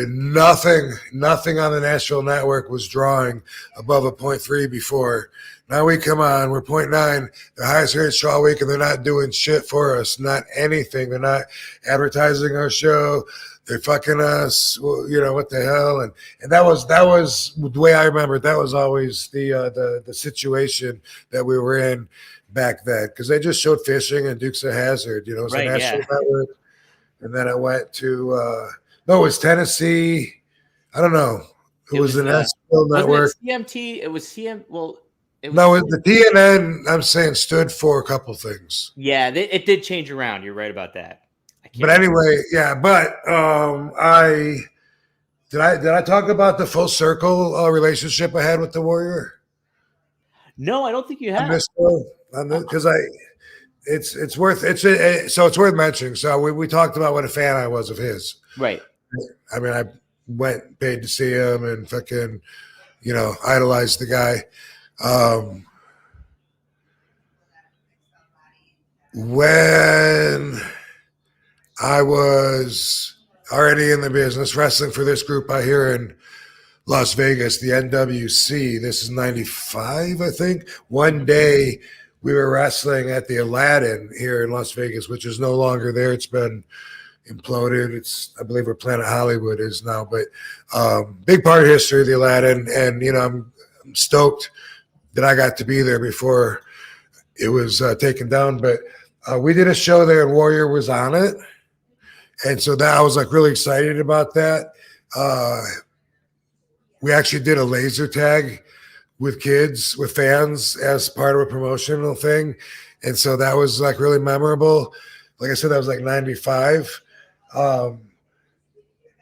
nothing on the national network was drawing above a 0.3 before. Now we come on, we're 0.9, the highest rated show all week, and they're not doing shit for us, not anything. They're not advertising our show. They're fucking us. What the hell? And that was the way I remember it. That was always the situation that we were in back then, because they just showed Fishing and Dukes of Hazzard. It was a national network, and then it went to. No, it was Tennessee. I don't know. It was the National Network. CMT. It was CM. Well, the TNN, I'm saying, stood for a couple things. Yeah, it did change around. You're right about that. But anyway, yeah. But did I talk about the full circle relationship I had with the Warrior? No, I don't think you have. Because it's worth mentioning. So we talked about what a fan I was of his. Right. I mean, I paid to see him and fucking, idolized the guy. When I was already in the business wrestling for this group out here in Las Vegas, the NWC, this is 95, I think. One day we were wrestling at the Aladdin here in Las Vegas, which is no longer there. It's been imploded. I believe where Planet Hollywood is now, but big part of history of the Aladdin. And, I'm stoked that I got to be there before it was taken down. But we did a show there and Warrior was on it. And so that I was like really excited about that. We actually did a laser tag with kids, with fans as part of a promotional thing. And so that was like really memorable. Like I said, that was like 95. And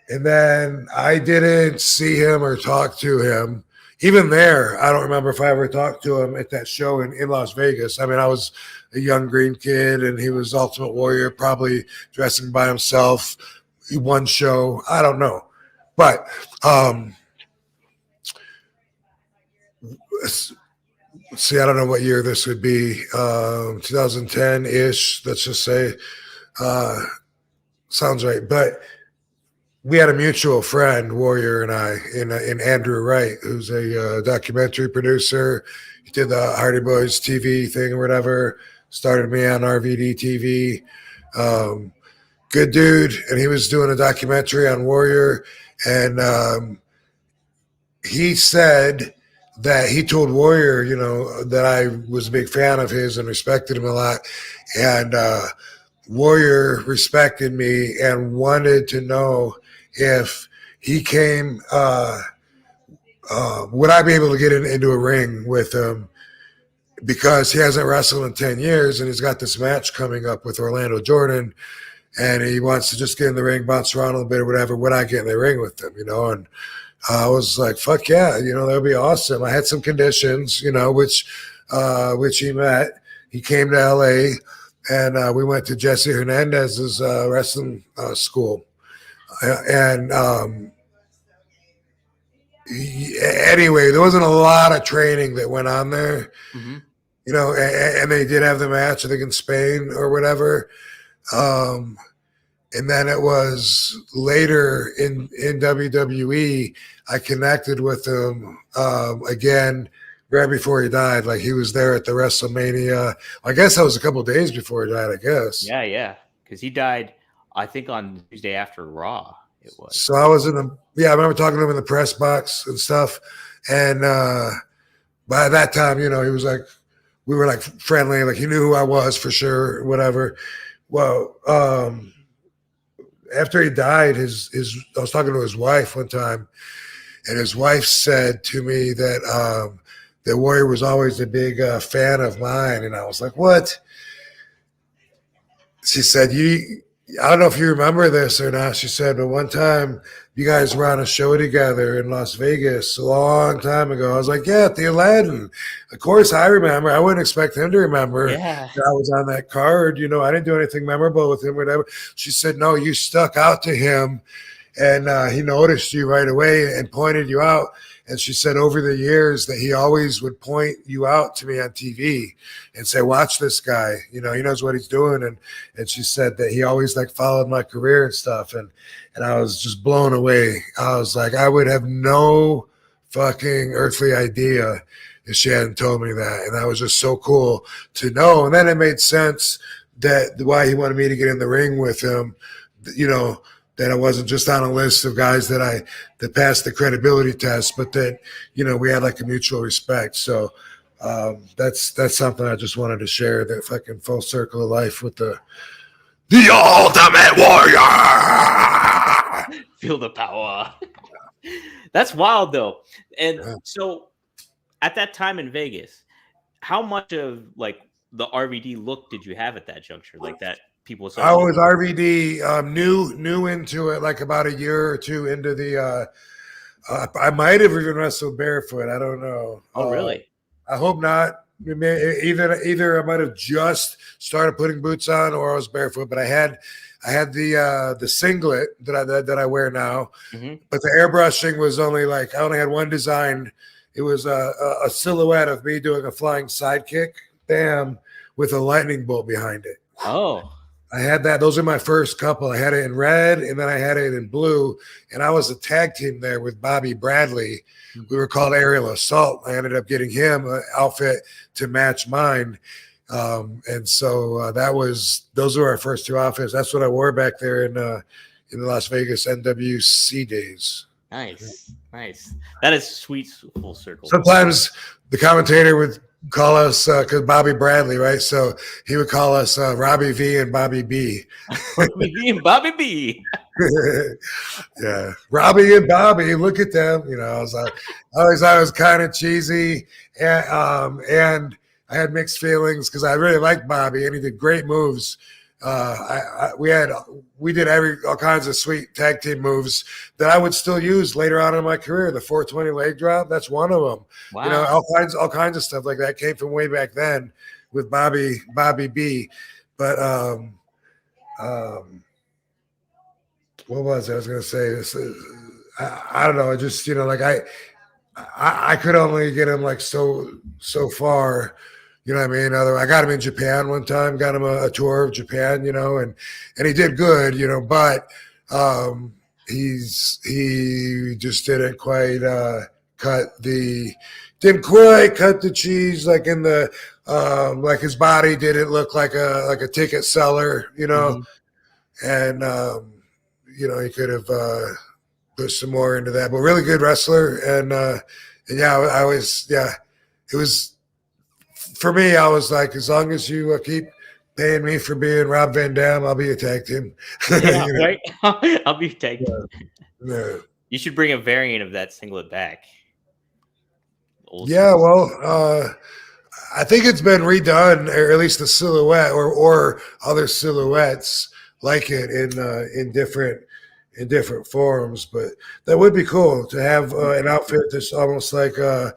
then I didn't see him or talk to him. Even there, I don't remember if I ever talked to him at that show in Las Vegas. I mean, I was a young green kid and he was Ultimate Warrior, probably dressing by himself. One show, I don't know. But see, I don't know what year this would be, 2010-ish, let's just say. Sounds right. But we had a mutual friend, Warrior and I, in Andrew Wright, who's a documentary producer. He did the Hardy Boys TV thing or whatever, started me on RVD TV. Good dude. And he was doing a documentary on Warrior. And he said that he told Warrior, that I was a big fan of his and respected him a lot. And Warrior respected me and wanted to know if he came, would I be able to get into a ring with him, because he hasn't wrestled in 10 years and he's got this match coming up with Orlando Jordan and he wants to just get in the ring, bounce around a little bit or whatever. Would I get in the ring with him, and I was like, fuck yeah, that would be awesome. I had some conditions, which he met. He came to LA and we went to Jesse Hernandez's wrestling school. And anyway, there wasn't a lot of training that went on there, and they did have the match, I think, in Spain or whatever. And then it was later in WWE, I connected with him again right before he died. Like he was there at the WrestleMania. I guess that was a couple of days before he died, I guess. Yeah. Because he died, I think, on Tuesday after Raw. It was. So I was I remember talking to him in the press box and stuff. And by that time, he was like, we were like friendly, like he knew who I was for sure, whatever. Well, after he died, I was talking to his wife one time, and his wife said to me that the Warrior was always a big fan of mine, and I was like, "What?" She said, I don't know if you remember this or not. She said, but one time you guys were on a show together in Las Vegas a long time ago. I was like, yeah, at the Aladdin. Of course I remember. I wouldn't expect him to remember that I was on that card. I didn't do anything memorable with him or whatever. She said, no, you stuck out to him, and he noticed you right away and pointed you out. And she said over the years that he always would point you out to me on TV and say, watch this guy, he knows what he's doing. And she said that he always like followed my career and stuff. And I was just blown away. I was like, I would have no fucking earthly idea if she hadn't told me that. And that was just so cool to know. And then it made sense that why he wanted me to get in the ring with him, that I wasn't just on a list of guys that passed the credibility test, but that, we had like a mutual respect. So that's something I just wanted to share, that fucking full circle of life with the Ultimate Warrior. Feel the power. That's wild though. And so at that time in Vegas, how much of like the RVD look did you have at that juncture? Like that people I was RVD, new into it, like about a year or two into the I might have even wrestled barefoot. I don't know. Oh, really? I hope not. Either I might have just started putting boots on, or I was barefoot. But I had the singlet that I wear now. Mm-hmm. But the airbrushing was only like I only had one design. It was a silhouette of me doing a flying sidekick, bam, with a lightning bolt behind it. Oh. I had that. Those are my first couple. I had it in red, and then I had it in blue. And I was a tag team there with Bobby Bradley. We were called Aerial Assault. I ended up getting him an outfit to match mine. And so those were our first two outfits. That's what I wore back there in the Las Vegas NWC days. Nice. That is sweet, full circle. Sometimes the commentator would call us because Bobby Bradley, right? So he would call us Robbie V and Bobby B. Robbie V and Bobby B. Yeah, Robbie and Bobby. Look at them. I always thought it was kind of cheesy, and I had mixed feelings because I really liked Bobby and he did great moves. We did all kinds of sweet tag team moves that I would still use later on in my career. The 420 leg drop, that's one of them. Wow. All kinds of stuff like that came from way back then with Bobby B. But what was I was going to say? This I don't know. I just like I could only get him like so far. You know what I mean? I got him in Japan one time, got him a tour of Japan, and he did good, but he just didn't quite cut the cheese, like in the like his body didn't look like a ticket seller, Mm-hmm. and he could have put some more into that, but really good wrestler, and yeah, it was. For me, I was like, as long as you keep paying me for being Rob Van Dam, I'll be a tag team. Yeah, right? I'll be a tag team. Yeah. You should bring a variant of that singlet back. Yeah, well, I think it's been redone, or at least the silhouette or other silhouettes like it in different forms. But that would be cool to have an outfit that's almost like a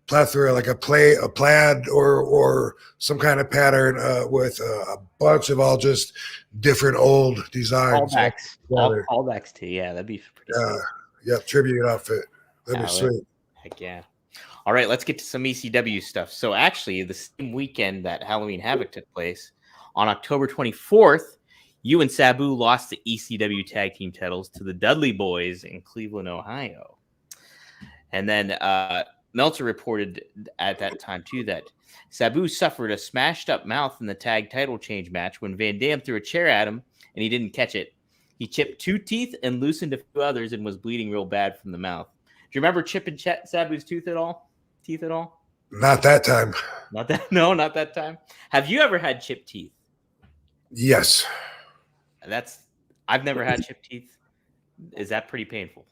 plethora, like a plaid or some kind of pattern with a bunch of all just different old designs. Callbacks to, yeah, that'd be pretty sweet. Yeah, tribute outfit. That'd be sweet. Heck yeah. All right, let's get to some ECW stuff. So actually, the same weekend that Halloween Havoc took place, on October 24th, you and Sabu lost the ECW tag team titles to the Dudley Boys in Cleveland, Ohio. And then Meltzer reported at that time, too, that Sabu suffered a smashed-up mouth in the tag title change match when Van Dam threw a chair at him, and he didn't catch it. He chipped 2 teeth and loosened a few others and was bleeding real bad from the mouth. Do you remember chipping Sabu's teeth at all? Not that time. Not that time. Have you ever had chipped teeth? Yes. I've never had chipped teeth. Is that pretty painful?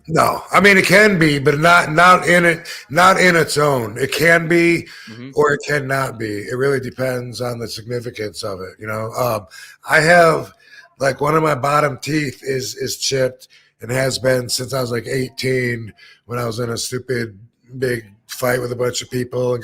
No, I mean it can be, but not in its own. It can be, or it cannot be. It really depends on the significance of it. I have like one of my bottom teeth is chipped and has been since I was like 18 when I was in a stupid big fight with a bunch of people and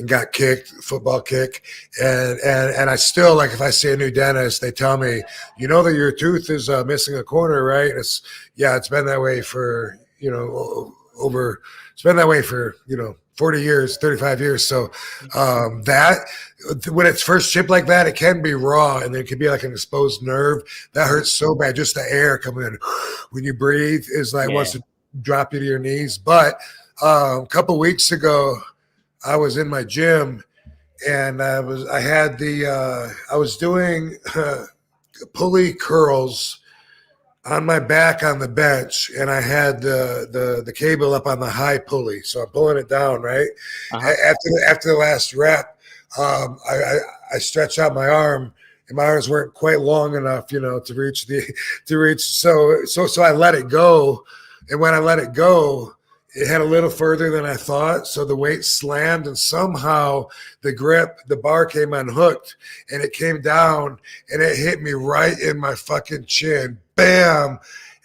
got kicked, football kick, and I still, like, if I see a new dentist, they tell me, you know that your tooth is missing a corner, right? It's been that way for it's been that way for 40 years, 35 years. So that when it's first chipped like that, it can be raw, and it can be like an exposed nerve that hurts so bad. Just the air coming in when you breathe is like wants to drop you to your knees. But a couple weeks ago, I was in my gym, and I was doing pulley curls on my back on the bench, and I had the cable up on the high pulley, so I'm pulling it down. Right after the last rep, I stretched out my arm, and my arms weren't quite long enough, to reach. So I let it go, and when I let it go, it had a little further than I thought, so the weight slammed, and somehow the bar came unhooked, and it came down, and it hit me right in my fucking chin, bam,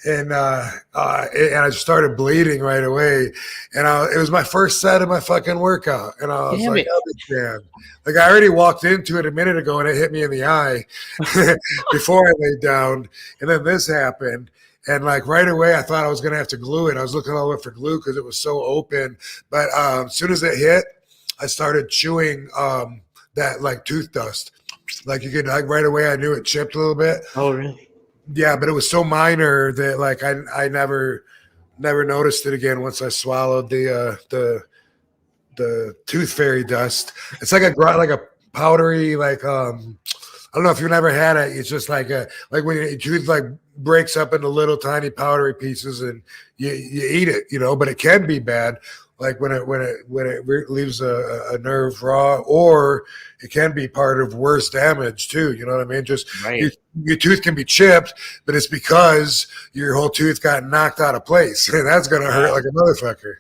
and I started bleeding right away. And it was my first set of my fucking workout, and I was Damn like, it. "Oh, damn!" Like I already walked into it a minute ago, and it hit me in the eye before I laid down, and then this happened. And like right away, I thought I was gonna have to glue it. I was looking all over for glue because it was so open. But as soon as it hit, I started chewing that like tooth dust. Like you could like right away, I knew it chipped a little bit. Oh, really? Yeah, but it was so minor that like I never noticed it again once I swallowed the tooth fairy dust. It's like a powdery I don't know if you've never had it. It's just like when your tooth like breaks up into little tiny powdery pieces and you eat it, but it can be bad. Like when it leaves a nerve raw, or it can be part of worse damage too. You know what I mean? Just Right. your tooth can be chipped, but it's because your whole tooth got knocked out of place, and that's gonna hurt like a motherfucker.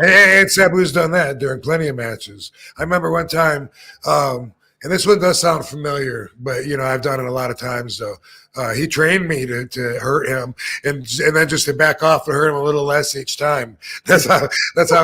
And Sabu's done that during plenty of matches. I remember one time, and this one does sound familiar, but I've done it a lot of times though. He trained me to hurt him, and then just to back off and hurt him a little less each time. That's how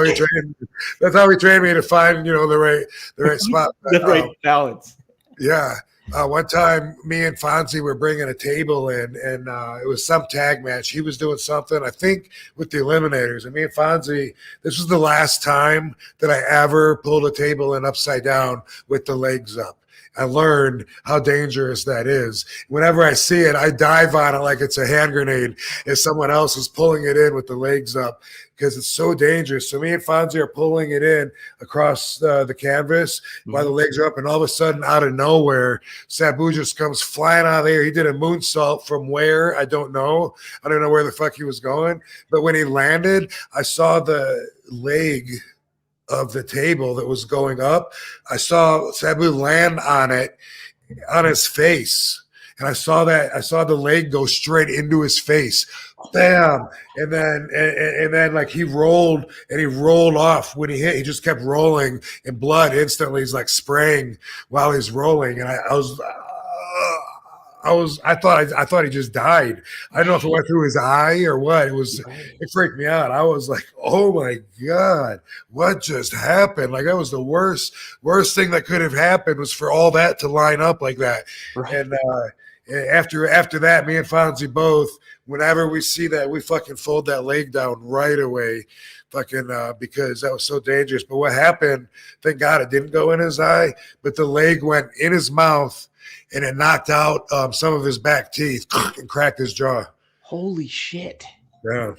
he trained me. That's how he trained me to find the right spot. The right balance. Yeah. One time, me and Fonzie were bringing a table in, and it was some tag match. He was doing something, I think, with the Eliminators. And me and Fonzie, this was the last time that I ever pulled a table in upside down with the legs up. I learned how dangerous that is. Whenever I see it, I dive on it like it's a hand grenade if someone else is pulling it in with the legs up, because it's so dangerous. So me and Fonzie are pulling it in across the canvas while the legs are up, and all of a sudden, out of nowhere, Sabu just comes flying out of there. He did a moonsault from where? I don't know. I don't know where the fuck he was going. But when he landed, I saw the leg of the table that was going up. I saw Sabu land on it, on his face. And I saw the leg go straight into his face. Bam. And then like he rolled off when he hit. He just kept rolling, and blood instantly is like spraying while he's rolling. And I thought he just died. I don't know if it went through his eye or what. It freaked me out. I was like, oh my God, what just happened? Like that was the worst thing that could have happened, was for all that to line up like that. Right. And after that, me and Fonzie both, whenever we see that, we fucking fold that leg down right away. Because that was so dangerous. But what happened, thank God it didn't go in his eye, but the leg went in his mouth, and it knocked out some of his back teeth and cracked his jaw. Holy shit. Yeah.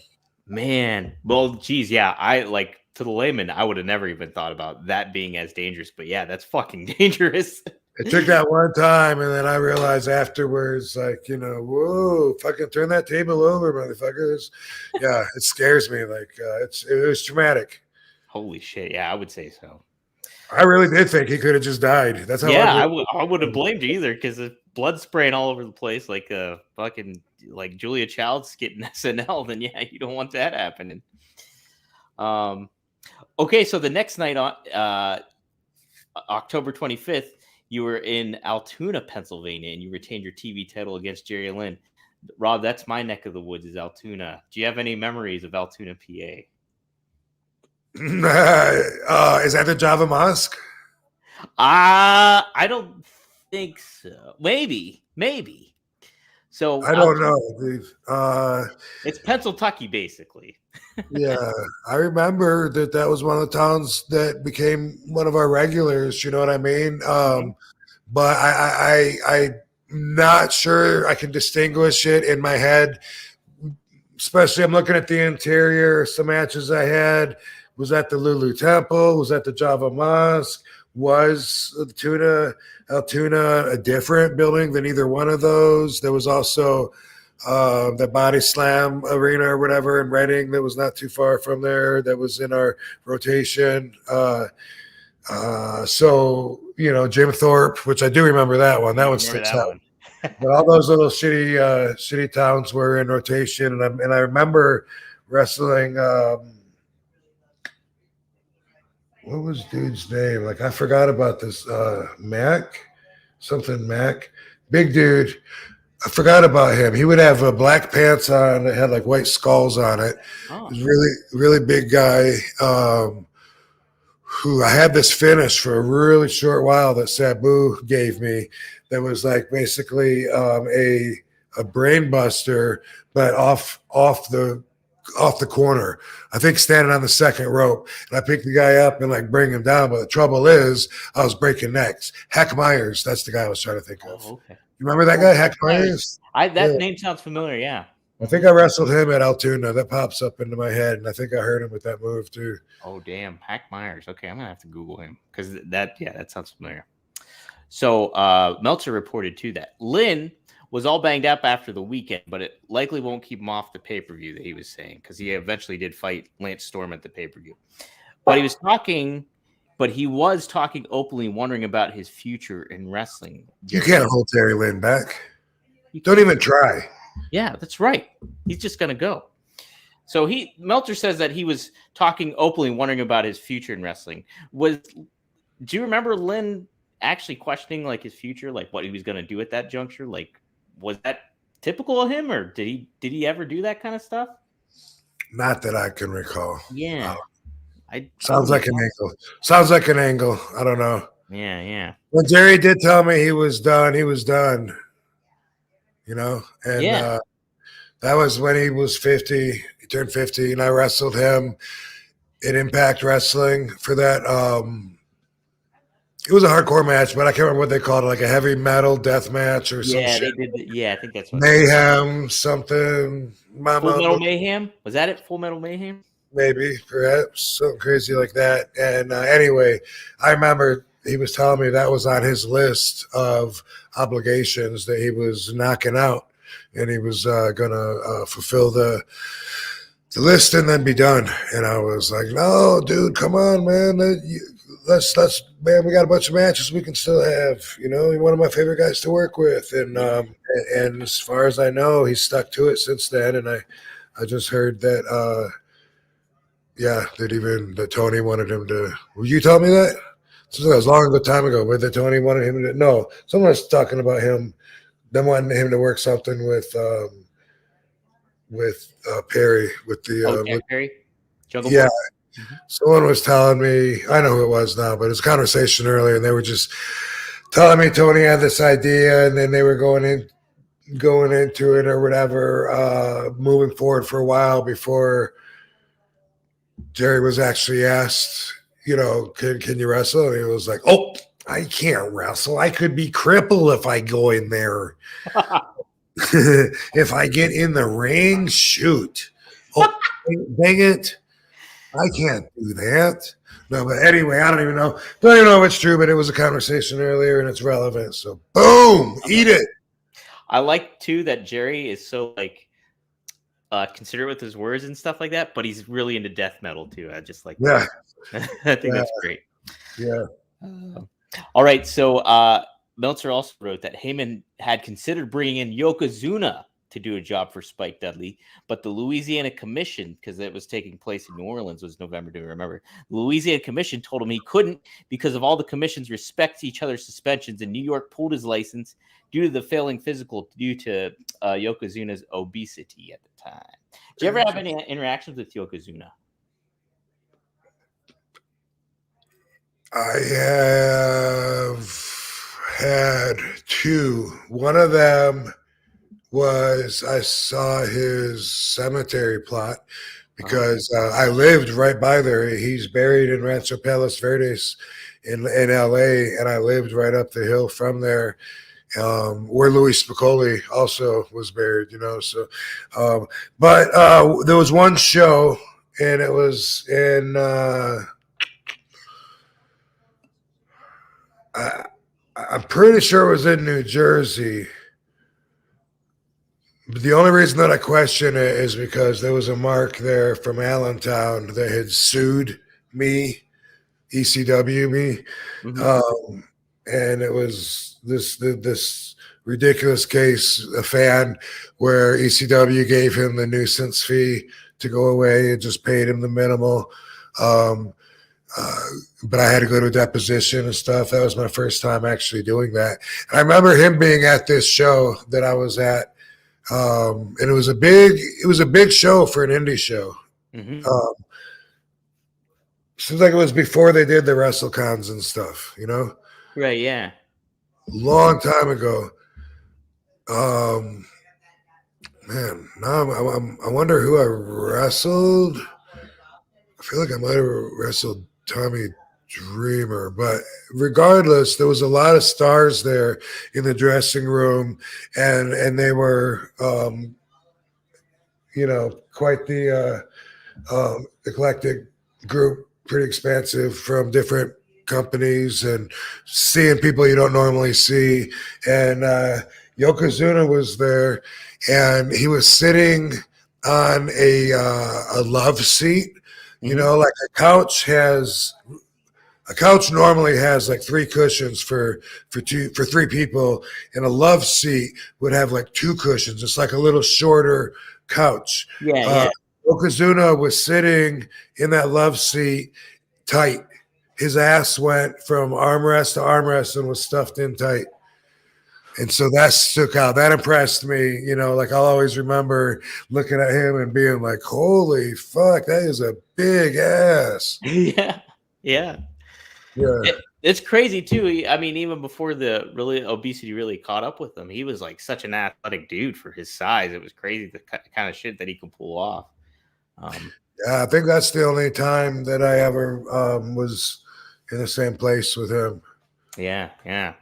Man. Well, geez, yeah. I like, to the layman, I would have never even thought about that being as dangerous. But yeah, that's fucking dangerous. It took that one time, and then I realized afterwards, like, whoa, fucking turn that table over, motherfuckers. Yeah, it scares me. Like, it was traumatic. Holy shit. Yeah, I would say so. I really did think he could have just died. That's how. Yeah, I would have blamed you either, because the blood spraying all over the place, like fucking like Julia Child's getting SNL. Then yeah, you don't want that happening. Okay, so the next night on October 25th, you were in Altoona, Pennsylvania, and you retained your TV title against Jerry Lynn. Rob, that's my neck of the woods, is Altoona. Do you have any memories of Altoona, PA? Is that the Java Mosque? I don't think so. Maybe. So I don't know, dude. It's Pennsylvania, basically. Yeah, I remember that was one of the towns that became one of our regulars. You know what I mean? But I'm not sure I can distinguish it in my head. Especially, I'm looking at the interior. Some matches I had. Was at the Lulu Temple? Was at the Java Mosque? Was Altoona a different building than either one of those? There was also the Body Slam Arena or whatever in Reading that was not too far from there. That was in our rotation. So, Jim Thorpe, which I do remember that one. That one sticks out. But all those little shitty towns were in rotation. And I remember wrestling what was dude's name? Like, I forgot about this. Mac, big dude. I forgot about him. He would have black pants on that had like white skulls on it. Oh, He was really, really big guy. Who I had this finish for a really short while that Sabu gave me. That was like basically a brain buster, but off the corner. I think standing on the second rope, and I picked the guy up and like bring him down. But the trouble is, I was breaking necks. Hack Myers, that's the guy I was trying to think of. oh, okay. You remember that guy, Hack Myers? That name sounds familiar. Yeah. I think I wrestled him at Altoona. That pops up into my head, and I think I heard him with that move too. Oh, damn. Hack Myers. Okay, I'm gonna have to Google him because that sounds familiar. So Meltzer reported too that Lynn was all banged up after the weekend, but it likely won't keep him off the pay-per-view that he was saying, because he eventually did fight Lance Storm at the pay-per-view. But he was talking openly, wondering about his future in wrestling. You can't hold Terry Lynn back. Don't even try. Yeah, that's right. He's just gonna go. So Meltzer says that he was talking openly, wondering about his future in wrestling. Do you remember Lynn actually questioning like his future, like what he was gonna do at that juncture? Like, was that typical of him, or did he ever do that kind of stuff? Not that I can recall. Yeah. Sounds like an angle. Sounds like an angle. I don't know. Yeah. When Jerry did tell me he was done, he was done. You know, and that was when he was 50. He turned 50, and I wrestled him in Impact Wrestling for that. It was a hardcore match, but I can't remember what they called it, like a heavy metal death match or some shit. They did. I think that's what Mayhem something. Full Metal Mayhem? Was that it? Full Metal Mayhem? Maybe, perhaps something crazy like that. And anyway, I remember he was telling me that was on his list of obligations that he was knocking out, and he was going to fulfill the list and then be done. And I was like, no, dude, come on, man. Let's man, we got a bunch of matches we can still have. You know, you're one of my favorite guys to work with. And as far as I know, he's stuck to it since then. And I just heard that, that Tony wanted him to. Will you tell me that? This was a long time ago, but that Tony wanted him to. No, someone was talking about him, them wanting him to work something with Perry, with the Perry, Jungle yeah. Boy? Mm-hmm. Someone was telling me, I know who it was now, but it was a conversation earlier, and they were just telling me Tony had this idea, and then they were going into it or whatever, moving forward for a while before Jerry was actually asked, you know, can you wrestle? And he was like, oh, I can't wrestle. I could be crippled if I go in there. If I get in the ring, shoot. Oh, dang it. I can't do that. No, but anyway, I don't even know. Don't even know if it's true, but it was a conversation earlier and it's relevant. So boom, eat it. I like too that Jerry is so like considerate with his words and stuff like that, but he's really into death metal too. I just like that. I think that's great. Yeah. All right. So Meltzer also wrote that Heyman had considered bringing in Yokozuna to do a job for Spike Dudley, but the Louisiana Commission, because it was taking place in New Orleans, was November, do you remember? The Louisiana Commission told him he couldn't because of all the commissions respect each other's suspensions, and New York pulled his license due to the failing physical due to Yokozuna's obesity at the time. Did you ever have any interactions with Yokozuna? I have had two. One of them was I saw his cemetery plot because I lived right by there. He's buried in Rancho Palos Verdes in LA, and I lived right up the hill from there, where Louis Spicoli also was buried, you know. So, but there was one show, and it was in I'm pretty sure it was in New Jersey. But the only reason that I question it is because there was a mark there from Allentown that had sued me, ECW me, and it was this ridiculous case, a fan, where ECW gave him the nuisance fee to go away and just paid him the minimal. but I had to go to a deposition and stuff. That was my first time actually doing that. And I remember him being at this show that I was at, and it was a big show for an indie show. Mm-hmm. Seems like it was before they did the WrestleCons and stuff, you know? Right, yeah. Long time ago. Man, now I wonder who I wrestled. I feel like I might have wrestled Tommy Dreamer, but regardless, there was a lot of stars there in the dressing room, and they were, quite the eclectic group, pretty expansive from different companies and seeing people you don't normally see. And Yokozuna was there, and he was sitting on a love seat. You know, like a couch normally has like 3 cushions for 3 people, and a love seat would have like 2 cushions. It's like a little shorter couch. Yeah. Yokozuna was sitting in that love seat tight. His ass went from armrest to armrest and was stuffed in tight. And so that stuck out. That impressed me. You know, like I'll always remember looking at him and being like, holy fuck, that is a big ass. Yeah. It's crazy too. I mean, even before the obesity really caught up with him, he was like such an athletic dude for his size. It was crazy the kind of shit that he could pull off. Yeah, I think that's the only time that I ever was in the same place with him. Yeah.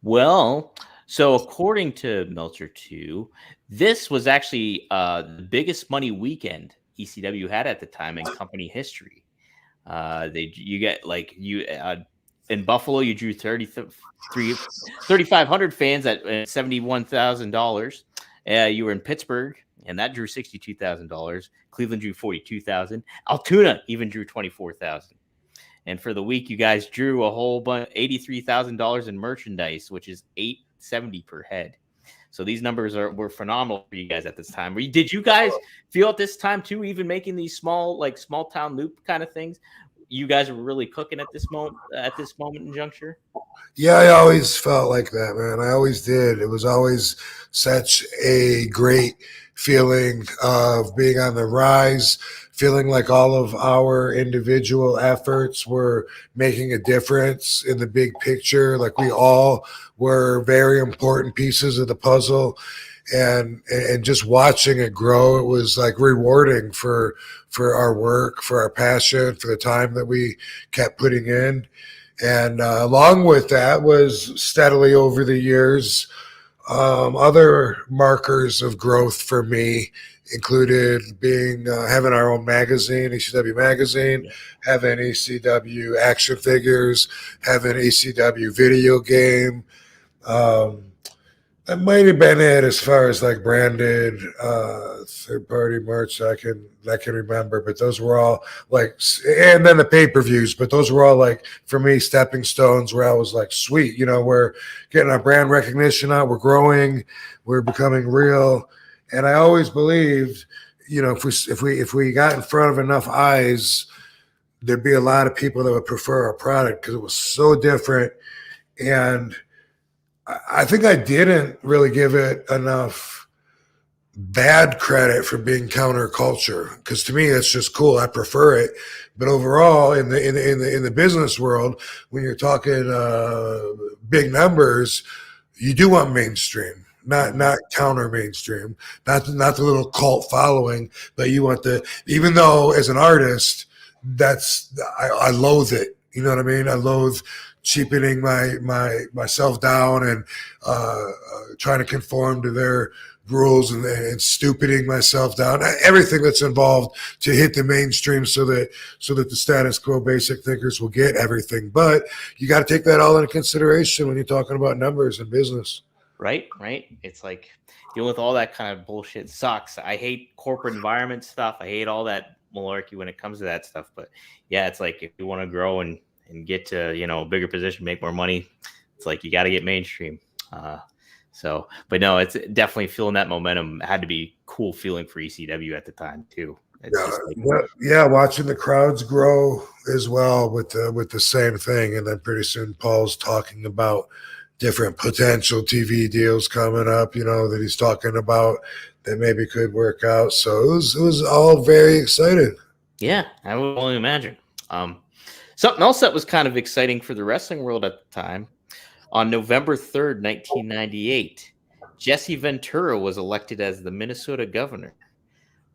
Well, so according to Meltzer too, this was actually the biggest money weekend ECW had at the time in company history. In Buffalo, you drew 3,500 fans at $71,000. You were in Pittsburgh, and that drew $62,000. Cleveland drew 42,000. Altoona even drew 24,000. And for the week, you guys drew a whole bunch, $83,000 in merchandise, which is $870 per head. So these numbers were phenomenal for you guys at this time. Did you guys feel at this time too, even making these small town loop kind of things, you guys were really cooking at this moment in juncture? Yeah, I always felt like that, man. I always did. It was always such a great feeling of being on the rise, feeling like all of our individual efforts were making a difference in the big picture. Like we all were very important pieces of the puzzle, and just watching it grow, it was like rewarding for our work, for our passion, for the time that we kept putting in. And along with that was steadily over the years, other markers of growth for me included having our own magazine, ECW magazine, having ECW action figures, having ECW video game. That might have been it as far as like branded third-party merch that I can remember. But those were all like, and then the pay-per-views. But those were all like, for me, stepping stones where I was like, sweet, you know, we're getting our brand recognition out, we're growing, we're becoming real. And I always believed, you know, if we got in front of enough eyes, there'd be a lot of people that would prefer our product because it was so different. And I think I didn't really give it enough bad credit for being counterculture, because to me that's just cool. I prefer it, but overall in the business world, when you're talking big numbers, you do want mainstream, not counter mainstream, not the little cult following, but you want even though as an artist, I loathe it. You know what I mean? I loathe cheapening myself down and trying to conform to their rules and stupiding myself down. Everything that's involved to hit the mainstream so that the status quo basic thinkers will get everything. But you got to take that all into consideration when you're talking about numbers and business. Right. It's like dealing with all that kind of bullshit sucks. I hate corporate environment stuff. I hate all that malarkey when it comes to that stuff. But yeah, it's like if you want to grow and get to, you know, a bigger position, make more money, it's like you got to get mainstream. But no, it's definitely feeling that momentum. It had to be cool feeling for ECW at the time too. It's just like, Yeah, watching the crowds grow as well with the same thing, and then pretty soon Paul's talking about different potential TV deals coming up, that he's talking about that maybe could work out. So it was all very exciting. yeah, I would only imagine. Something else that was kind of exciting for the wrestling world at the time, on November 3rd, 1998, Jesse Ventura was elected as the Minnesota governor.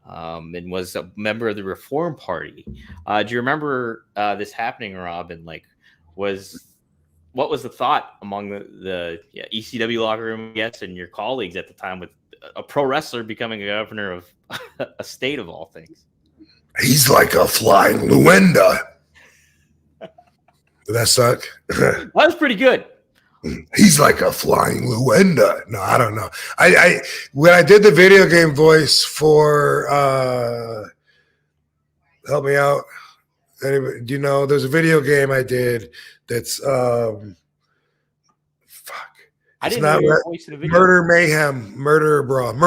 And was a member of the Reform Party. Do you remember this happening, Rob? And like, what was the thought among the ECW locker room, I guess, and your colleagues at the time with a pro wrestler becoming a governor of a state of all things? He's like a flying Luenda. Did that suck? That was pretty good. He's like a flying Luenda. No, I don't know. I when I did the video game voice for help me out. Anybody, do you know there's a video game I did that's fuck. I didn't know you were voicing a video. Murder Mayhem, Murder Brawl. You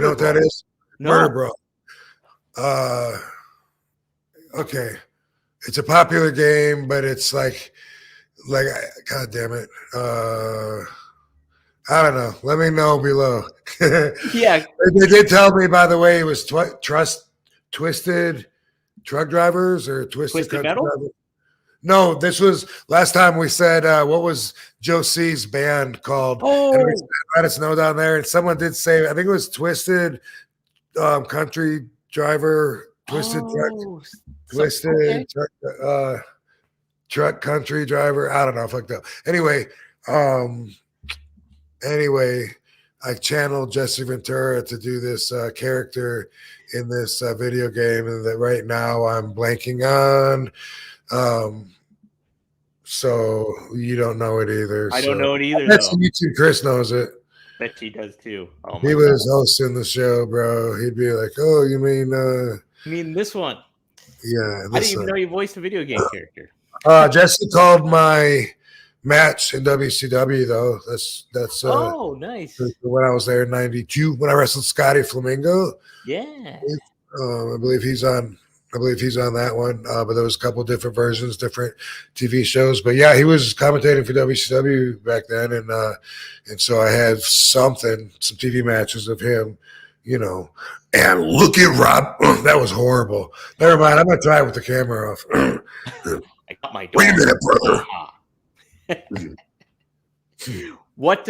know what that is? No. Murder Brawl. Okay. It's a popular game, but it's like God damn it. I don't know. Let me know below. Yeah. They did tell me, by the way, it was Twisted Truck Drivers or Twisted Metal? Drivers. No, this was last time we said, what was Joe C's band called? Oh. And let us know down there. And someone did say, I think it was Twisted Country Driver, Twisted Truck Country Driver. I don't know. Fucked up. Anyway, I channeled Jesse Ventura to do this character in this video game, and that right now I'm blanking on. So you don't know it either. I don't know it either. That's YouTube. Chris knows it. Bet he does too. Oh he was hosting the show, bro. He'd be like, "Oh, you mean this one?" Yeah. I didn't even know you voiced a video game character. Jesse called my match in WCW though. That's oh, nice. When I was there in '92 when I wrestled Scotty Flamingo. Yeah. I believe he's on that one. But there was a couple different versions, different TV shows. But yeah, he was commentating for WCW back then, and so I had some TV matches of him, And look at Rob. That was horrible. Never mind. I'm gonna try it with the camera off. I got my. Wait a minute, brother. What?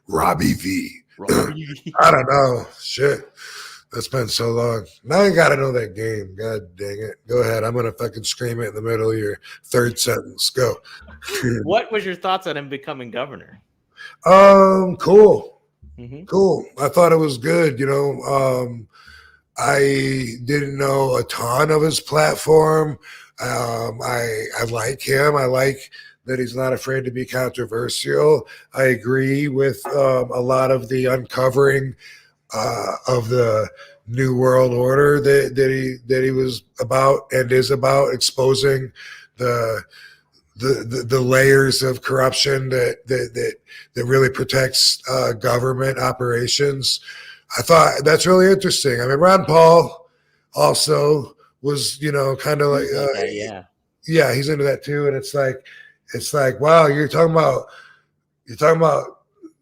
Robbie V. I don't know. Shit. That's been so long. Now you got to know that game. God dang it. Go ahead. I'm going to fucking scream it in the middle of your third sentence. Go. What was your thoughts on him becoming governor? Cool. Mm-hmm. Cool. I thought it was good. I didn't know a ton of his platform. I like him. I like that he's not afraid to be controversial. I agree with a lot of the uncovering of the New World Order that he was about and is about, exposing the layers of corruption that really protects government operations. I thought that's really interesting. I mean, Ron Paul also was, kind of like, yeah, he's into that too. And it's like, wow, you're talking about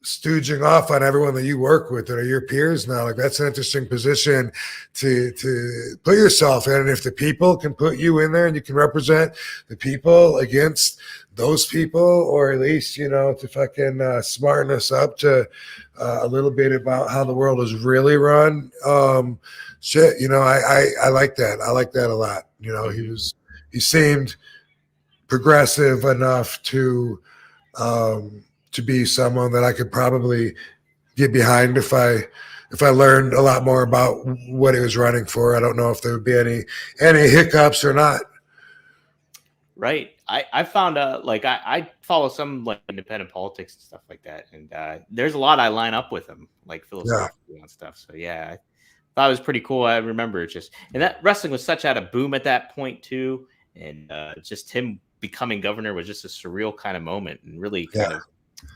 stooging off on everyone that you work with that are your peers now. Like, that's an interesting position to put yourself in. And if the people can put you in there and you can represent the people against those people, or at least, to fucking smarten us up to a little bit about how the world is really run. Shit, I like that. I like that a lot. He seemed progressive enough to be someone that I could probably get behind if I learned a lot more about what he was running for. I don't know if there would be any hiccups or not. Right. I found I follow some like independent politics and stuff like that, and there's a lot I line up with him, like philosophically and stuff. So yeah, I thought it was pretty cool. I remember it and that wrestling was such at a boom at that point too, and just him becoming governor was just a surreal kind of moment, and really kind of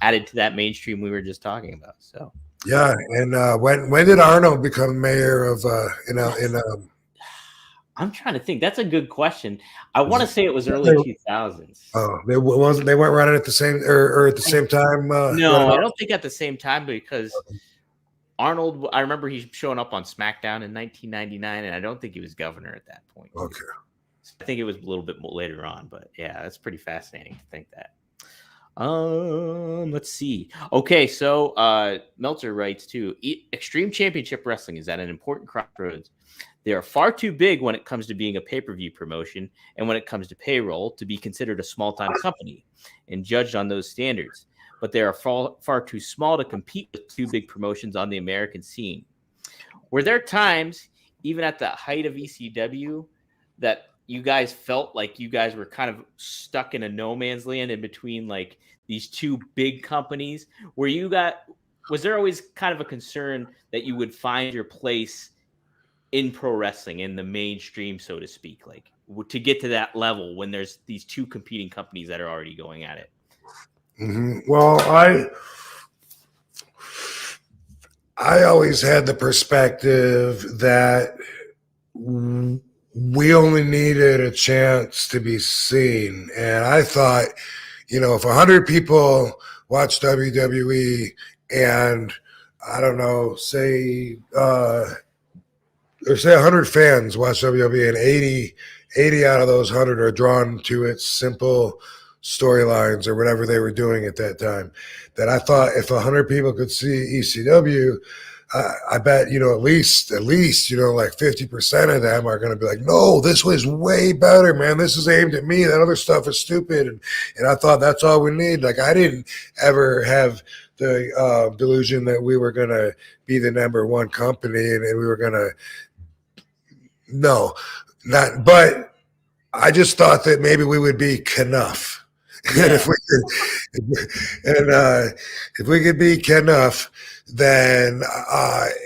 added to that mainstream we were just talking about. So Yeah, and when did Arnold become mayor of I'm trying to think. That's a good question. I want to say it was early 2000s. they weren't running at the same or at the same time. No, I don't think at the same time because Arnold. I remember he's showing up on SmackDown in 1999, and I don't think he was governor at that point. Okay. So I think it was a little bit more later on, but yeah, that's pretty fascinating to think that. Let's see. Okay, so Meltzer writes too. Extreme Championship Wrestling is at an important crossroads. They are far too big when it comes to being a pay-per-view promotion, and when it comes to payroll, to be considered a small-time company and judged on those standards. But they are far too small to compete with two big promotions on the American scene. Were there times, even at the height of ECW, that you guys felt like you guys were kind of stuck in a no man's land in between like these two big companies? Was there always kind of a concern that you would find your place in pro wrestling, in the mainstream, so to speak, like to get to that level when there's these two competing companies that are already going at it? Mm-hmm. Well, I always had the perspective that we only needed a chance to be seen. And I thought, if 100 people watch WWE and I don't know, say 100 fans watch WWE and 80 out of those 100 are drawn to its simple storylines or whatever they were doing at that time, that I thought if 100 people could see ECW, I bet, at least, like 50% of them are going to be like, no, this was way better, man. This is aimed at me. That other stuff is stupid. And I thought that's all we need. Like, I didn't ever have the delusion that we were going to be the number one company and we were going to, no, not, but I just thought that maybe we would be enough. Yeah. And if we could be enough, then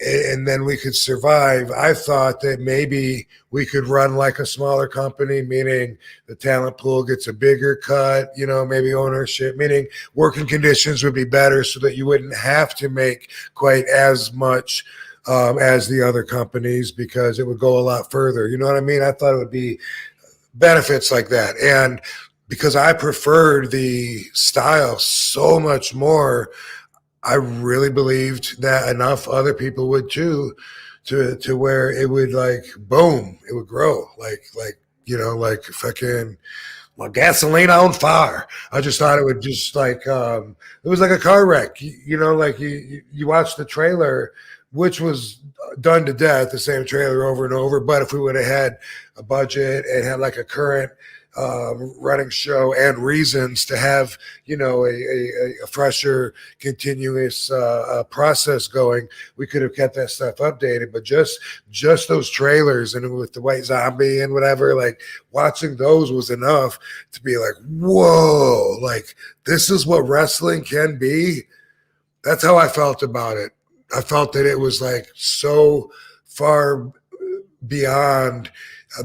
and then we could survive. I thought that maybe we could run like a smaller company, meaning the talent pool gets a bigger cut, maybe ownership, meaning working conditions would be better so that you wouldn't have to make quite as much as the other companies because it would go a lot further. You know what I mean? I thought it would be benefits like that. And because I preferred the style so much more, I really believed that enough other people would too, to where it would like boom, it would grow like fucking gasoline on fire. I just thought it would just like it was like a car wreck. Like you watch the trailer, which was done to death, the same trailer over and over. But if we would have had a budget and had like a current running show and reasons to have, a fresher, continuous process going, we could have kept that stuff updated. But just those trailers and with the White Zombie and whatever, like watching those was enough to be like, whoa, like this is what wrestling can be. That's how I felt about it. I felt that it was like so far beyond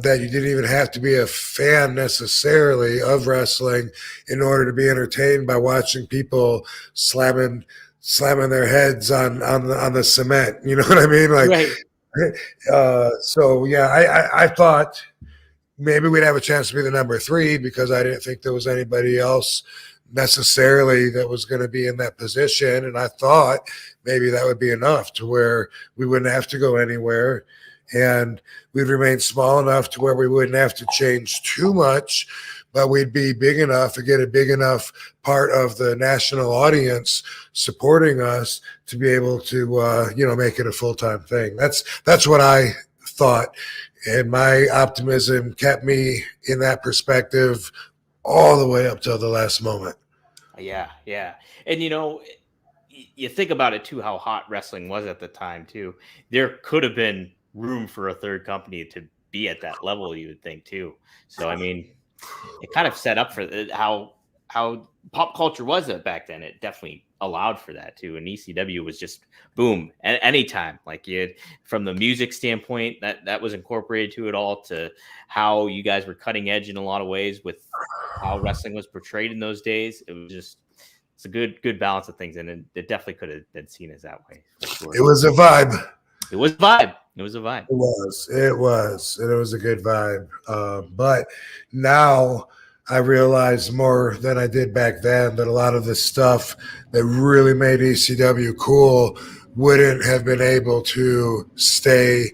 that you didn't even have to be a fan necessarily of wrestling in order to be entertained by watching people slamming their heads on the cement. You know what I mean? Like, right. So yeah, I thought maybe we'd have a chance to be the number 3 because I didn't think there was anybody else necessarily that was going to be in that position. And I thought maybe that would be enough to where we wouldn't have to go anywhere and we'd remain small enough to where we wouldn't have to change too much, but we'd be big enough to get a big enough part of the national audience supporting us to be able to, make it a full-time thing. That's what I thought. And my optimism kept me in that perspective all the way up till the last moment. Yeah. And, you think about it, too, how hot wrestling was at the time, too. There could have been room for a third company to be at that level, you would think, too. So, I mean, it kind of set up for how pop culture was back then. It definitely allowed for that, too. And ECW was just boom at any time. Like from the music standpoint, that was incorporated to it all, to how you guys were cutting edge in a lot of ways with how wrestling was portrayed in those days. It was just it's a good balance of things, and it definitely could have been seen as that way. For sure. It was a vibe. It was a vibe. It was a vibe. It was, and it was a good vibe. But now I realize more than I did back then that a lot of the stuff that really made ECW cool wouldn't have been able to stay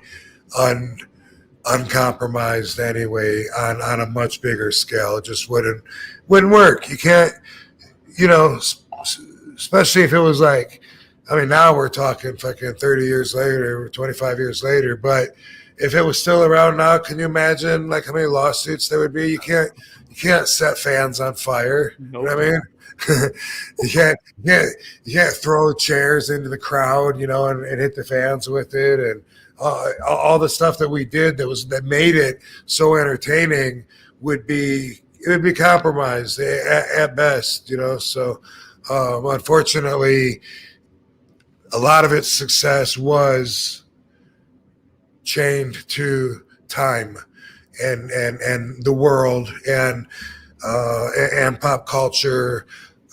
uncompromised anyway on a much bigger scale. It just wouldn't work. You can't, especially if it was like, I mean, now we're talking fucking 30 years later, 25 years later, but if it was still around now, can you imagine like how many lawsuits there would be? You can't set fans on fire. Nope. You know what I mean? you can't throw chairs into the crowd, and hit the fans with it, and all the stuff that we did that made it so entertaining would be compromised at best, So unfortunately, a lot of its success was chained to time and the world and pop culture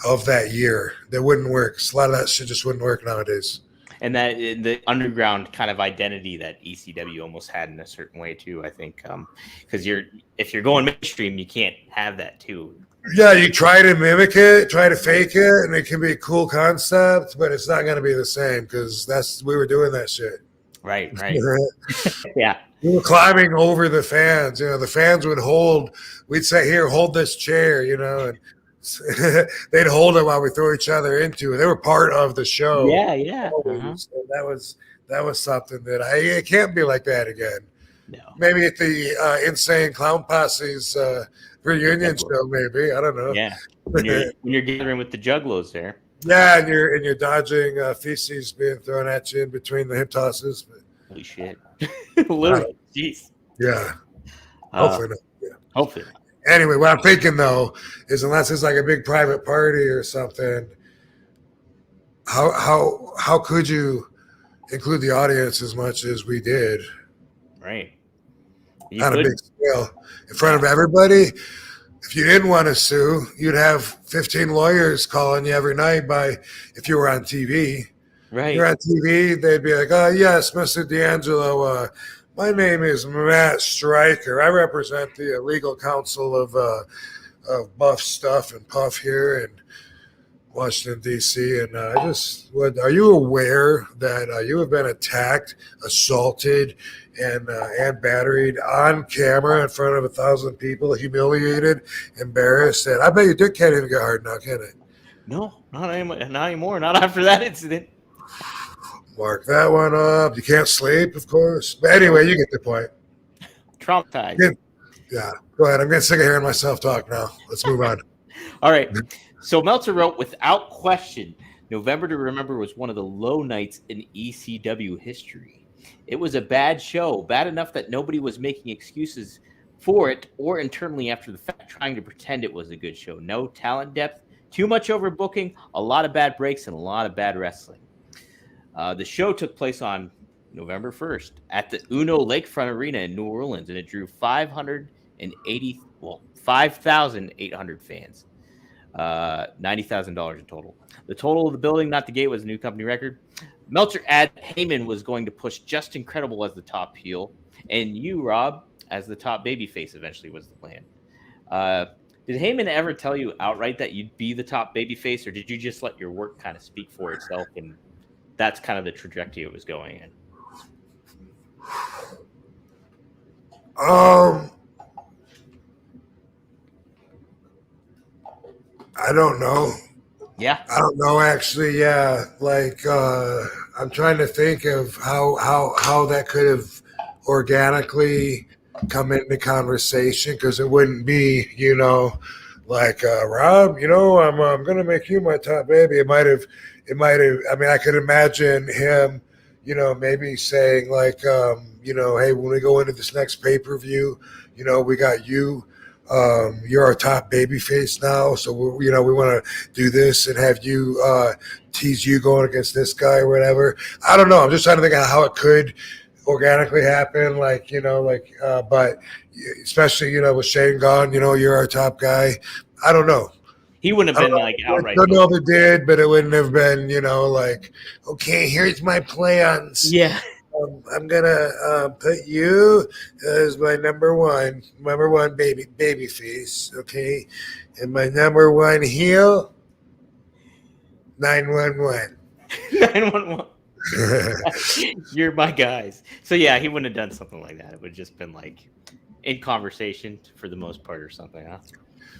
of that year. That wouldn't work. A lot of that shit just wouldn't work nowadays. And that the underground kind of identity that ECW almost had in a certain way too, I think, because if you're going mainstream, you can't have that too. Yeah, you try to mimic it, try to fake it, and it can be a cool concept, but it's not going to be the same because we were doing that shit. Right. Yeah. We were climbing over the fans. The fans would hold. We'd say, "Here, hold this chair," and they'd hold it while we throw each other into it. They were part of the show. Yeah. Uh-huh. So that was something that it can't be like that again. No. Maybe at the Insane Clown Posse's reunion show, maybe. I don't know. Yeah. When you're gathering with the juggalos there. Yeah, and you're dodging feces being thrown at you in between the hip tosses. Holy shit! Literally, jeez. Yeah. Hopefully not. Yeah. Hopefully. Anyway, what I'm thinking though is unless it's like a big private party or something, how could you include the audience as much as we did? Right. On a big scale in front of everybody. If you didn't want to sue, you'd have 15 lawyers calling you every night if you were on TV. Right. You're on TV, they'd be like, "Oh, yes, Mr. DeAngelo, my name is Matt Stryker. I represent the legal counsel of Buff Stuff and Puff here in Washington, D.C. And are you aware that you have been attacked, assaulted, and batteried on camera in front of 1,000 people, humiliated, embarrassed? And I bet your dick can't even get hard now, can it? No, not anymore. Not after that incident. Mark that one up. You can't sleep, of course. But anyway, you get the point. Traumatized. Yeah. Go ahead. I'm getting sick of hearing myself talk now. Let's move on. All right. So Meltzer wrote, without question, November to Remember was one of the low nights in ECW history. It was a bad show, bad enough that nobody was making excuses for it or internally after the fact trying to pretend it was a good show. No talent depth, too much overbooking, a lot of bad breaks, and a lot of bad wrestling. The show took place on November 1st at the Uno Lakefront Arena in New Orleans, and it drew 5,800 fans, $90,000 in total. The total of the building, not the gate, was a new company record. Meltzer added Heyman was going to push Just Incredible as the top heel, and you, Rob, as the top babyface eventually was the plan. Did Heyman ever tell you outright that you'd be the top babyface, or did you just let your work kind of speak for itself and that's kind of the trajectory it was going in? I don't know. Yeah. I don't know, actually. Yeah. Like, I'm trying to think of how that could have organically come into conversation, because it wouldn't be, like, Rob, I'm going to make you my top baby. It might have, I mean, I could imagine him, maybe saying like, hey, when we go into this next pay-per-view, we got you, you're our top baby face now. So, we want to do this and have you tease you going against this guy or whatever. I don't know. I'm just trying to think of how it could organically happen. Like, but especially, with Shane gone, you're our top guy. I don't know. He wouldn't have been like I outright. don't know if it did, but it wouldn't have been, like, okay, here's my plans. Yeah. I'm gonna put you as my number one baby face, okay, and my number one heel, 911. 911. You're my guys. So yeah, he wouldn't have done something like that. It would have just been like in conversation for the most part or something, huh?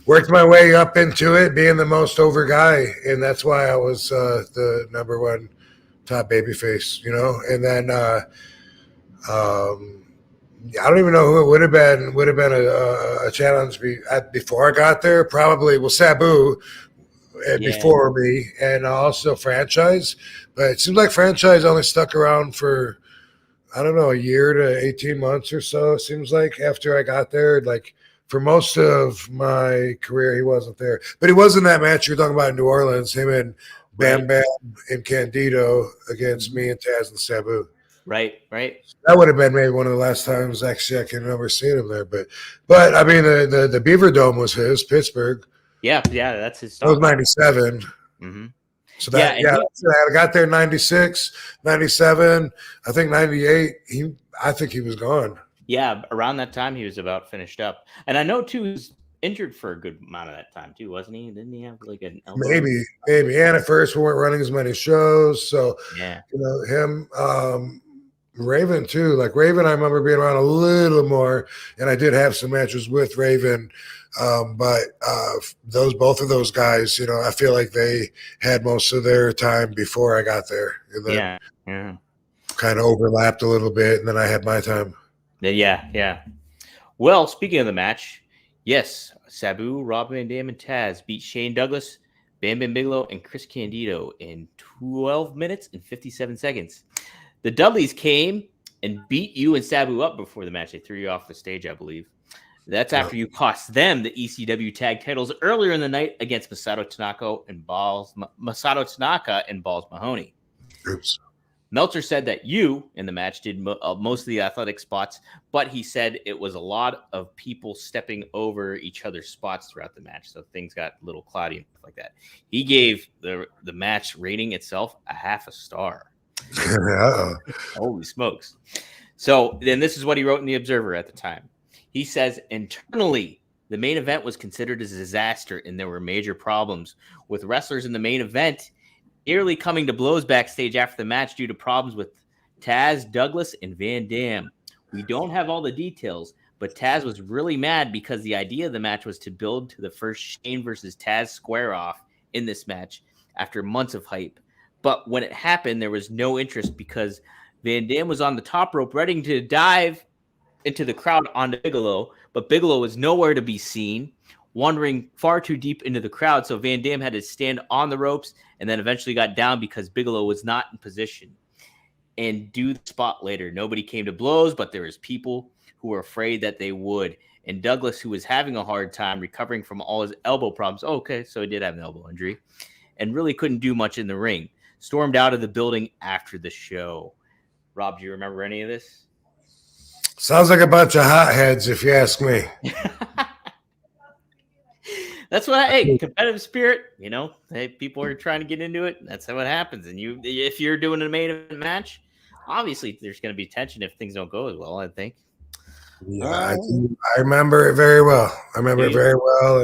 Worked my way up into it, being the most over guy, and that's why I was the number one top baby face, and then I don't even know who it would have been. Would have been a challenge before I got there. Probably Sabu before me, and also franchise. But it seems like franchise only stuck around for, I don't know, a year to 18 months or so. It seems like after I got there, like for most of my career, he wasn't there. But he was in that match you're talking about in New Orleans. Him and Bam Bam and Candido against me and Taz and Sabu. Right. That would have been maybe one of the last times actually I can remember seeing him there. But I mean the Beaver Dome was his, Pittsburgh. Yeah, that's his. That was 97. Mm-hmm. So I got there 96, 97, I think 98. I think he was gone. Yeah, around that time he was about finished up. And I know too he was injured for a good amount of that time too, wasn't he? Didn't he have like an elbow? Maybe. And at first we weren't running as many shows. So yeah, him, Raven too. Like Raven, I remember being around a little more, and I did have some matches with Raven. But both of those guys, I feel like they had most of their time before I got there. And then kind of overlapped a little bit, and then I had my time. Yeah. Well, speaking of the match, yes, Sabu, Rob Van Dam, and Taz beat Shane Douglas, Bam Bam Bigelow, and Chris Candido in 12 minutes and 57 seconds. The Dudleys came and beat you and Sabu up before the match. They threw you off the stage, I believe. That's after you cost them the ECW tag titles earlier in the night against Masato Tanaka and Balls Mahoney. Oops. Meltzer said that you in the match did most of the athletic spots, but he said it was a lot of people stepping over each other's spots throughout the match, so things got a little cloudy and stuff like that. He gave the match rating itself a 0.5 star. Holy smokes. So then this is what he wrote in the Observer at the time. He says, internally, the main event was considered a disaster and there were major problems with wrestlers in the main event nearly coming to blows backstage after the match due to problems with Taz, Douglas, and Van Dam. We don't have all the details, but Taz was really mad because the idea of the match was to build to the first Shane versus Taz square off in this match after months of hype. But when it happened, there was no interest because Van Dam was on the top rope ready to dive into the crowd onto Bigelow, but Bigelow was nowhere to be seen, wandering far too deep into the crowd, so Van Dam had to stand on the ropes and then eventually got down because Bigelow was not in position and do the spot later. Nobody came to blows, but there was people who were afraid that they would. And Douglas, who was having a hard time recovering from all his elbow problems, okay, so he did have an elbow injury, and really couldn't do much in the ring, stormed out of the building after the show. Rob, do you remember any of this? Sounds like a bunch of hotheads, if you ask me. That's what competitive spirit, hey, people are trying to get into it. That's how it happens. And if you're doing a main event match, obviously there's going to be tension if things don't go as well, I think. Yeah, I remember it very well.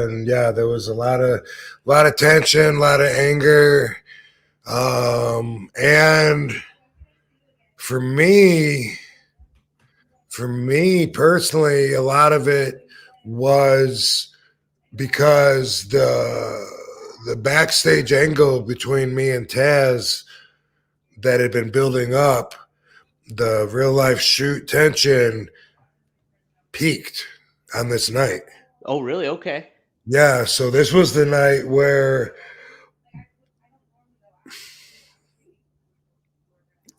And yeah, there was a lot of tension, a lot of anger. And for me personally, a lot of it was because the backstage angle between me and Taz that had been building up, the real life shoot tension peaked on this night. Oh, really? Okay. Yeah, so this was the night where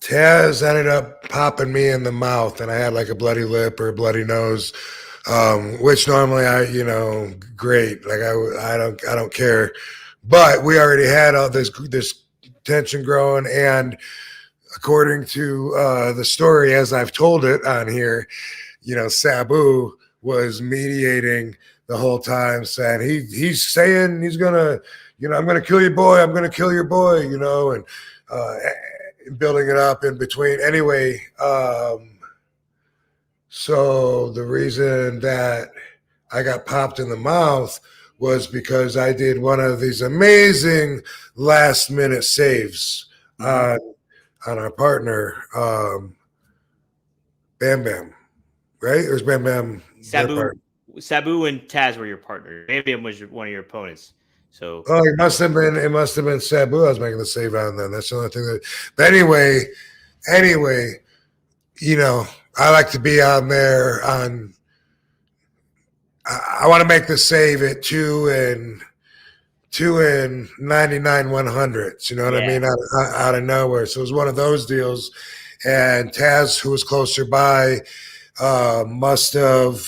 Taz ended up popping me in the mouth, and I had like a bloody lip or a bloody nose, which normally great. Like I don't care, but we already had all this tension growing, and according to the story as I've told it on here, Sabu was mediating the whole time, saying he's saying he's gonna, I'm gonna kill your boy, I'm gonna kill your boy, and building it up in between. Anyway, so the reason that I got popped in the mouth was because I did one of these amazing last minute saves on our partner, Bam Bam, right? Or was Bam Bam Sabu and Taz were your partner. Bam Bam was one of your opponents. So it must have been Sabu I was making the save on then. That's the only thing that. But anyway, I like to be on there on. I want to make the save at 2 and 99/100. You know what I mean? Out of nowhere. So it was one of those deals. And Taz, who was closer by, must have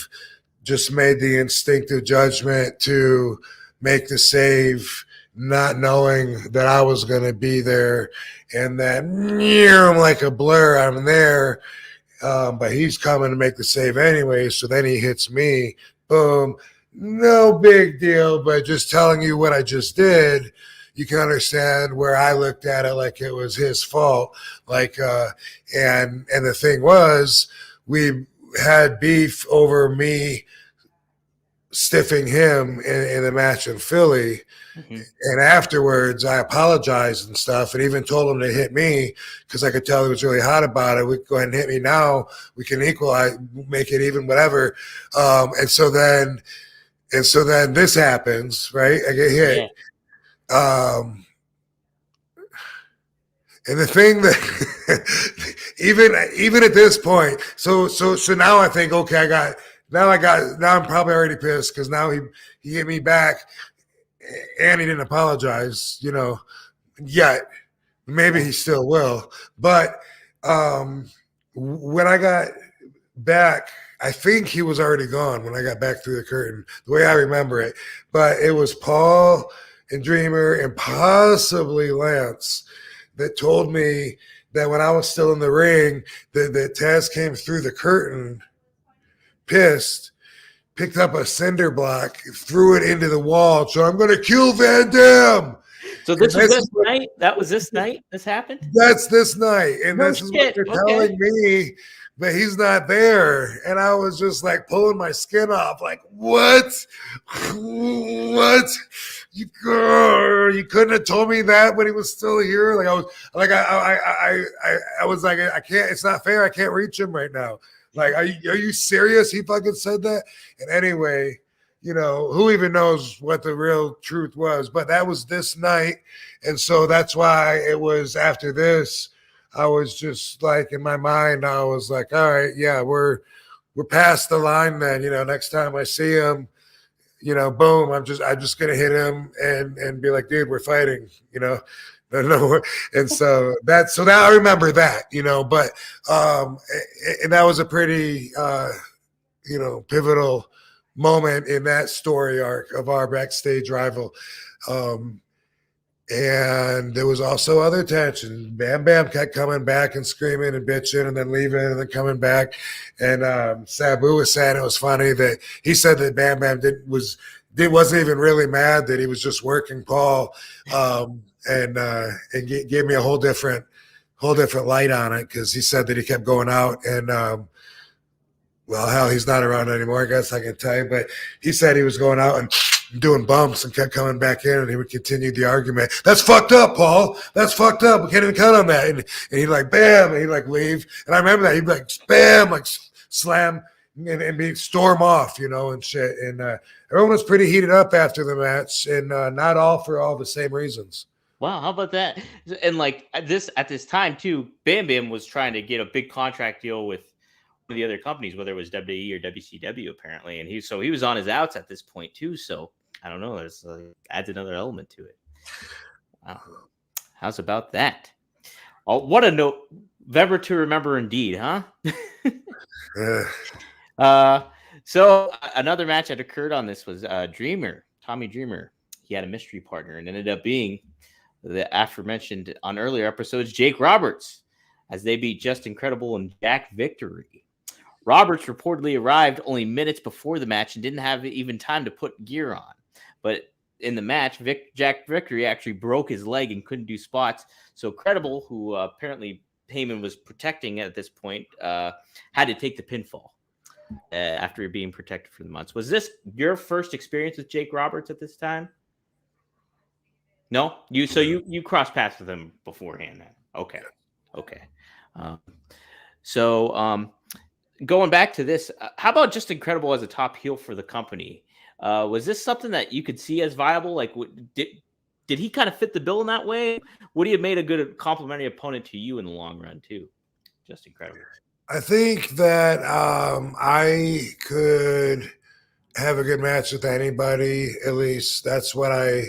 just made the instinctive judgment to make the save, not knowing that I was going to be there, and that I'm like a blur, I'm there, but he's coming to make the save anyway. So then he hits me. Boom. No big deal, but just telling you what I just did, you can understand where I looked at it like it was his fault. Like, and the thing was, we had beef over me stiffing him in the match in Philly. And afterwards, I apologized and stuff, and even told him to hit me because I could tell he was really hot about it. We could go ahead and hit me now. We can equalize, make it even, whatever. And so then this happens, right? I get hit. Yeah. And the thing that even at this point, so now I think, okay, now I'm probably already pissed because now he hit me back and he didn't apologize, yet. Maybe he still will. But when I got back, I think he was already gone when I got back through the curtain, the way I remember it. But it was Paul and Dreamer and possibly Lance that told me that when I was still in the ring, that Taz came through the curtain, pissed, picked up a cinder block, threw it into the wall. So I'm going to kill Van Dam. So this was this night? That was this night this happened? That's this night. And this is what they're telling me, but he's not there. And I was just like pulling my skin off, like, what? What? You couldn't have told me that when he was still here. Like I was like, I can't, it's not fair. I can't reach him right now. Like, are you serious? He fucking said that? And anyway, who even knows what the real truth was? But that was this night. And so that's why it was after this, I was just like, in my mind, I was like, all right, yeah, we're past the line then. Next time I see him, boom, I'm just going to hit him and be like, dude, we're fighting, No. And so now I remember that, but and that was a pretty pivotal moment in that story arc of our backstage rival. And there was also other tension. Bam Bam kept coming back and screaming and bitching and then leaving and then coming back. And Sabu was saying it was funny that he said that Bam Bam wasn't even really mad, that he was just working Paul. And gave me a whole different light on it, because he said that he kept going out and well, hell, he's not around anymore, I guess I can tell you, but he said he was going out and doing bumps and kept coming back in, and he would continue the argument. That's fucked up, Paul. That's fucked up. We can't even count on that. And he'd like, bam, and he'd like leave. And I remember that. He'd be like, bam, like slam and be storm off, and shit. And everyone was pretty heated up after the match, and not all for all the same reasons. Wow, how about that? And like at this time too, Bam Bam was trying to get a big contract deal with one of the other companies, whether it was WWE or WCW, apparently, and he was on his outs at this point too. So I don't know, it adds another element to it. Wow, how's about that? Oh, what a note, Weber to remember indeed, huh? So another match that occurred on this was Tommy Dreamer. He had a mystery partner and ended up being the aforementioned on earlier episodes, Jake Roberts, as they beat Just Incredible and Jack Victory. Roberts reportedly arrived only minutes before the match and didn't have even time to put gear on. But in the match, Jack Victory actually broke his leg and couldn't do spots. So Credible, who apparently Heyman was protecting at this point, had to take the pinfall after being protected for the months. Was this your first experience with Jake Roberts at this time? No, you crossed paths with him beforehand then. Okay. Going back to this, how about just Incredible as a top heel for the company? Was this something that you could see as viable? Like, did he kind of fit the bill in that way? Would he have made a good complementary opponent to you in the long run too? Just Incredible. I think that I could have a good match with anybody. At least that's what I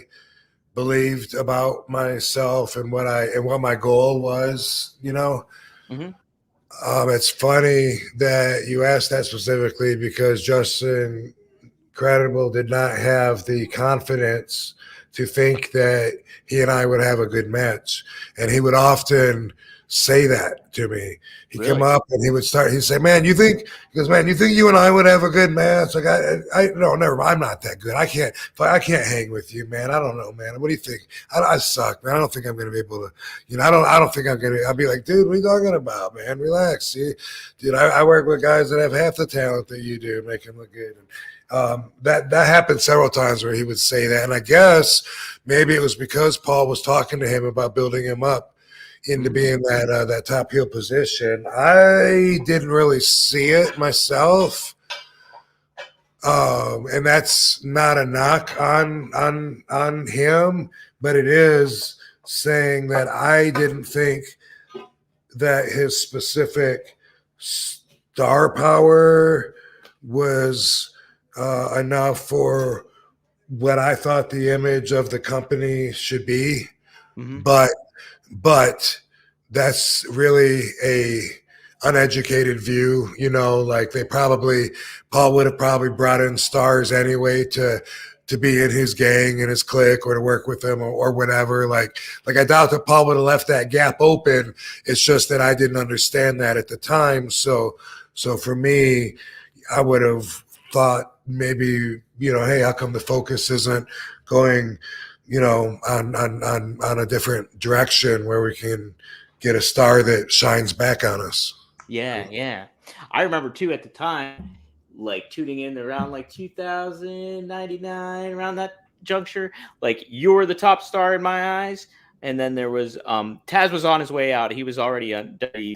believed about myself and what my goal was. You know, it's funny that you asked that specifically because Justin Credible did not have the confidence to think that he and I would have a good match, and he would often say that to me. He'd come up and he'd say, man, you think you and I would have a good match? Like, no, never mind. I'm not that good. I can't hang with you, man. I don't know, man. What do you think? I suck, man. I don't think I'm going to be able to, I don't think I'm going to, I'll be like, dude, what are you talking about, man? Relax. See, dude, I work with guys that have half the talent that you do, make them look good. And that happened several times where he would say that. And I guess maybe it was because Paul was talking to him about building him up into being that top heel position. I didn't really see it myself, and that's not a knock on him, but it is saying that I didn't think that his specific star power was enough for what I thought the image of the company should be, but that's really a uneducated view, like Paul would have probably brought in stars anyway to be in his gang and his clique or to work with them or whatever. Like I doubt that Paul would have left that gap open. It's just that I didn't understand that at the time. So for me, I would have thought maybe, hey, how come the focus isn't going on a different direction where we can get a star that shines back on us. Yeah. I remember too at the time, like tuning in around like 2099, around that juncture, like you were the top star in my eyes. And then there was Taz was on his way out. He was already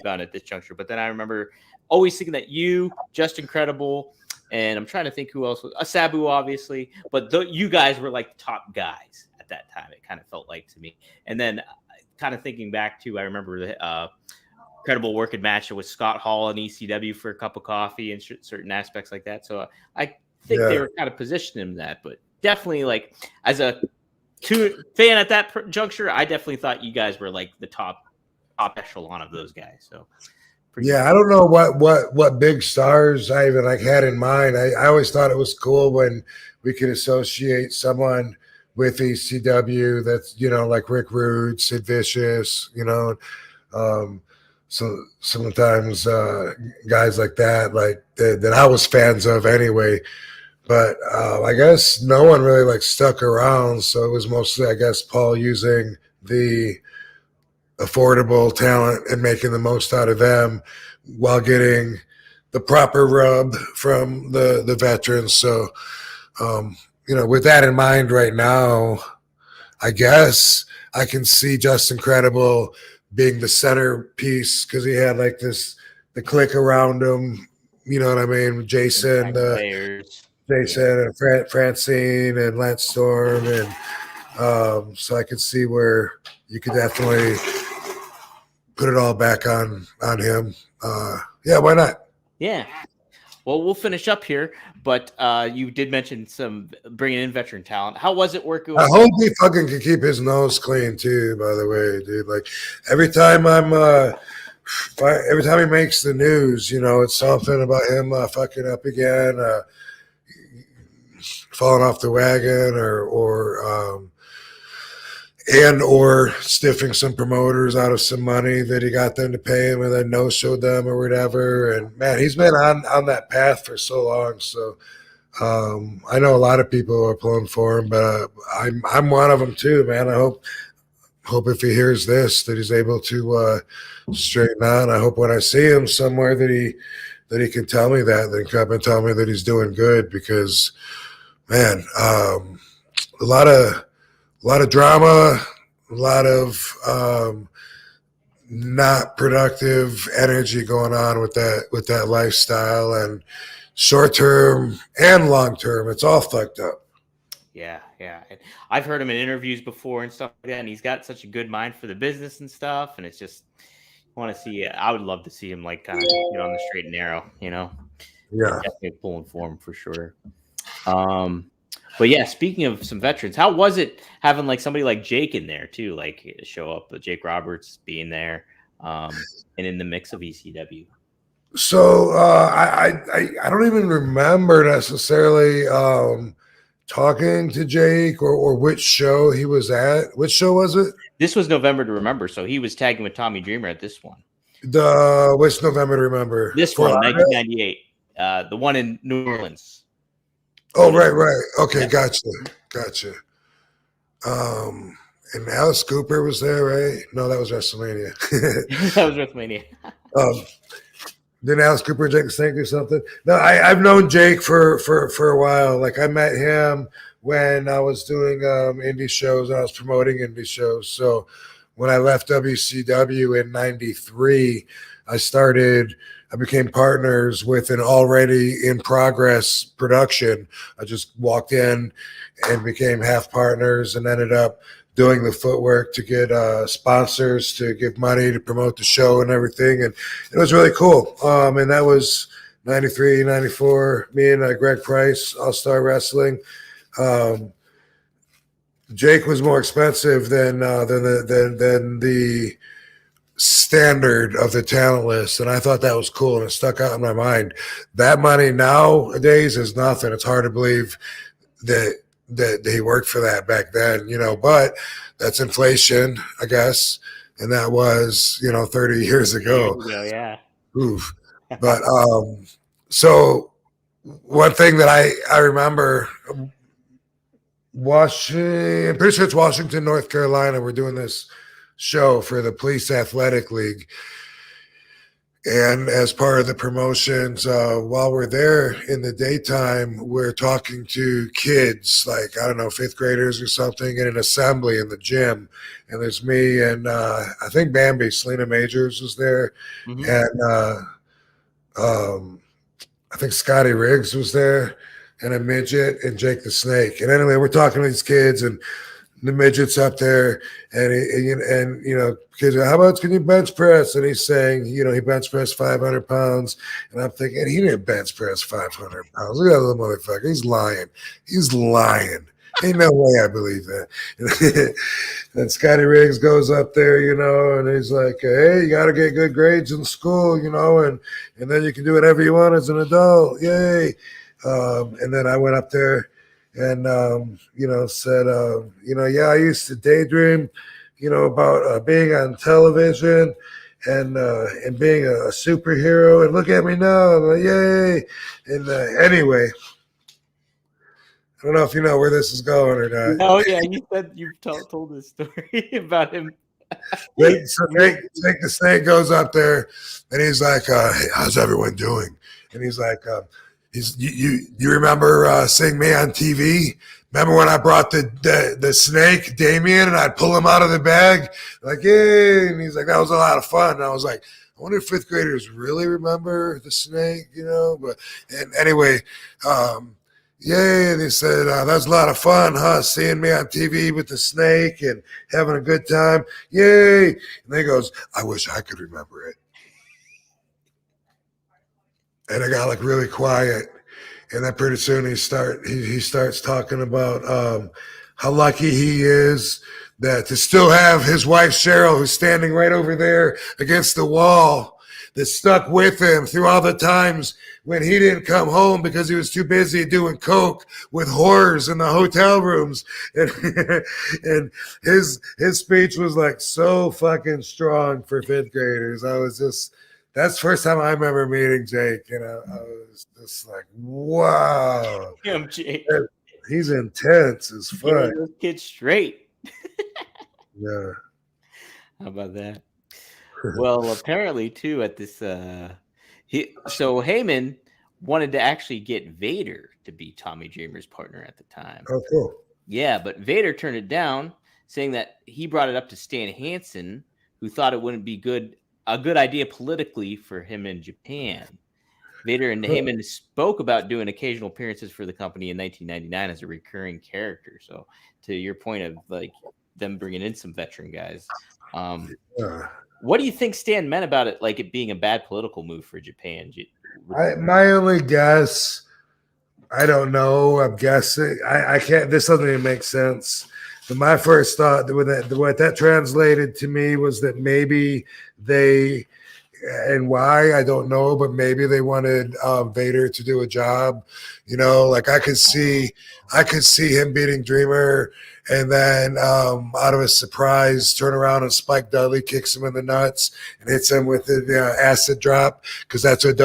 done at this juncture. But then I remember always thinking that you, Just Incredible, and I'm trying to think who else was Sabu, obviously, but you guys were like the top guys at that time. It kind of felt like to me. And then kind of thinking back to, I remember the Incredible working match with Scott Hall and ECW for a cup of coffee and certain aspects like that. So I think they were kind of positioning that, but definitely like as a fan at that juncture, I definitely thought you guys were like the top echelon of those guys. So I don't know what big stars I even had in mind. I always thought it was cool when we could associate someone with ECW that's, like Rick Rude, Sid Vicious, so sometimes guys like that, like that I was fans of anyway. But I guess no one really stuck around. So it was mostly, I guess, Paul using the affordable talent and making the most out of them while getting the proper rub from the veterans. So, with that in mind right now, I guess I can see Just Incredible being the centerpiece because he had the clique around him. You know what I mean? Jason, and Francine and Lance Storm. And so I could see where you could definitely put it all back on him. Why not? Yeah. Well, we'll finish up here, but you did mention some bringing in veteran talent. How was it working? I hope he fucking can keep his nose clean too. By the way, dude, like every time he makes the news, it's something about him fucking up again, falling off the wagon, or and or stiffing some promoters out of some money that he got them to pay him and then no-showed them or whatever. And man, he's been on that path for so long. So I know a lot of people are pulling for him, but I'm one of them too, man. I hope if he hears this that he's able to straighten out. I hope when I see him somewhere that he can tell me that he can come and tell me that he's doing good, because man, a lot of drama, a lot of not productive energy going on with that lifestyle, and short term and long term, it's all fucked up. Yeah. And I've heard him in interviews before and stuff like that, and he's got such a good mind for the business and stuff. And it's just, I want to see it. I would love to see him like kind of get on the straight and narrow, you know? Yeah. Definitely pulling for him for sure. But yeah, speaking of some veterans, how was it having like somebody like Jake in there too, like show up, Jake Roberts being there, and in the mix of ECW? So I don't even remember necessarily talking to Jake or which show he was at. Which show was it? This was November to Remember, so he was tagging with Tommy Dreamer at this one. Which November to Remember? This one, 1998, the one in New Orleans. Oh, right. Okay, yeah. Gotcha. And Alice Cooper was there, right? No, that was WrestleMania. That was WrestleMania. Didn't Alice Cooper and Jake the Snake do something? No, I've known Jake for a while. Like I met him when I was doing indie shows. I was promoting indie shows. So when I left WCW in '93, I became partners with an already in progress production. I just walked in and became half partners and ended up doing the footwork to get sponsors to give money to promote the show and everything. And it was really cool. And that was 93, 94, me and Greg Price, All-Star Wrestling. Jake was more expensive than the standard of the talent list, and I thought that was cool, and it stuck out in my mind. That money nowadays is nothing. It's hard to believe that he worked for that back then, you know, but that's inflation, I guess, and that was, 30 years ago. Yeah. Oof. But so one thing that I remember watching, I'm pretty sure it's Washington, North Carolina, we're doing this show for the Police Athletic League. And as part of the promotions, while we're there in the daytime, we're talking to kids, like, I don't know, fifth graders or something, in an assembly in the gym. And there's me and I think Bambi, Selena Majors was there. Mm-hmm. And I think Scotty Riggs was there, and a midget, and Jake the Snake. And anyway, we're talking to these kids, and the midget's up there, and kids are, how about can you bench press? And he's saying, he bench pressed 500 pounds. And I'm thinking, he didn't bench press 500 pounds. Look at that little motherfucker. He's lying. Ain't no way I believe that. And Scotty Riggs goes up there, and he's like, hey, you got to get good grades in school, and then you can do whatever you want as an adult. Yay. And then I went up there and, said, I used to daydream, about being on television and being a superhero. And look at me now. I'm like, yay. And anyway, I don't know if you know where this is going or not. Oh, yeah. You said you've told this story about him. So Jake the Snake goes up there and he's like, hey, how's everyone doing? And he's like, you remember seeing me on TV? Remember when I brought the snake, Damien, and I'd pull him out of the bag? Like, yay. And he's like, that was a lot of fun. And I was like, I wonder if fifth graders really remember the snake, But and anyway, yay. And he said, that was a lot of fun, huh? Seeing me on TV with the snake and having a good time. Yay. And then he goes, I wish I could remember it. And I got like really quiet. And then pretty soon he starts talking about how lucky he is that to still have his wife Cheryl, who's standing right over there against the wall, that stuck with him through all the times when he didn't come home because he was too busy doing coke with whores in the hotel rooms. And, and his speech was like so fucking strong for fifth graders. That's the first time I remember meeting Jake. You know, I was just like, wow. Damn, Jake. He's intense as fuck. Those kids straight. Yeah. How about that? Well, apparently too at this so Heyman wanted to actually get Vader to be Tommy Dreamer's partner at the time. Oh, cool. Yeah, but Vader turned it down, saying that he brought it up to Stan Hansen, who thought it wouldn't be a good idea politically for him in Japan. Vader and Heyman spoke about doing occasional appearances for the company in 1999 as a recurring character. So to your point of like them bringing in some veteran guys, what do you think Stan meant about it, like it being a bad political move for Japan? My only guess, I don't know. I'm guessing. I can't. This doesn't even make sense. But my first thought, what that translated to me was that maybe they, and why I don't know, but maybe they wanted Vader to do a job. You know, like I could see him beating Dreamer, and then out of a surprise, turn around and Spike Dudley kicks him in the nuts and hits him with the acid drop, because that's what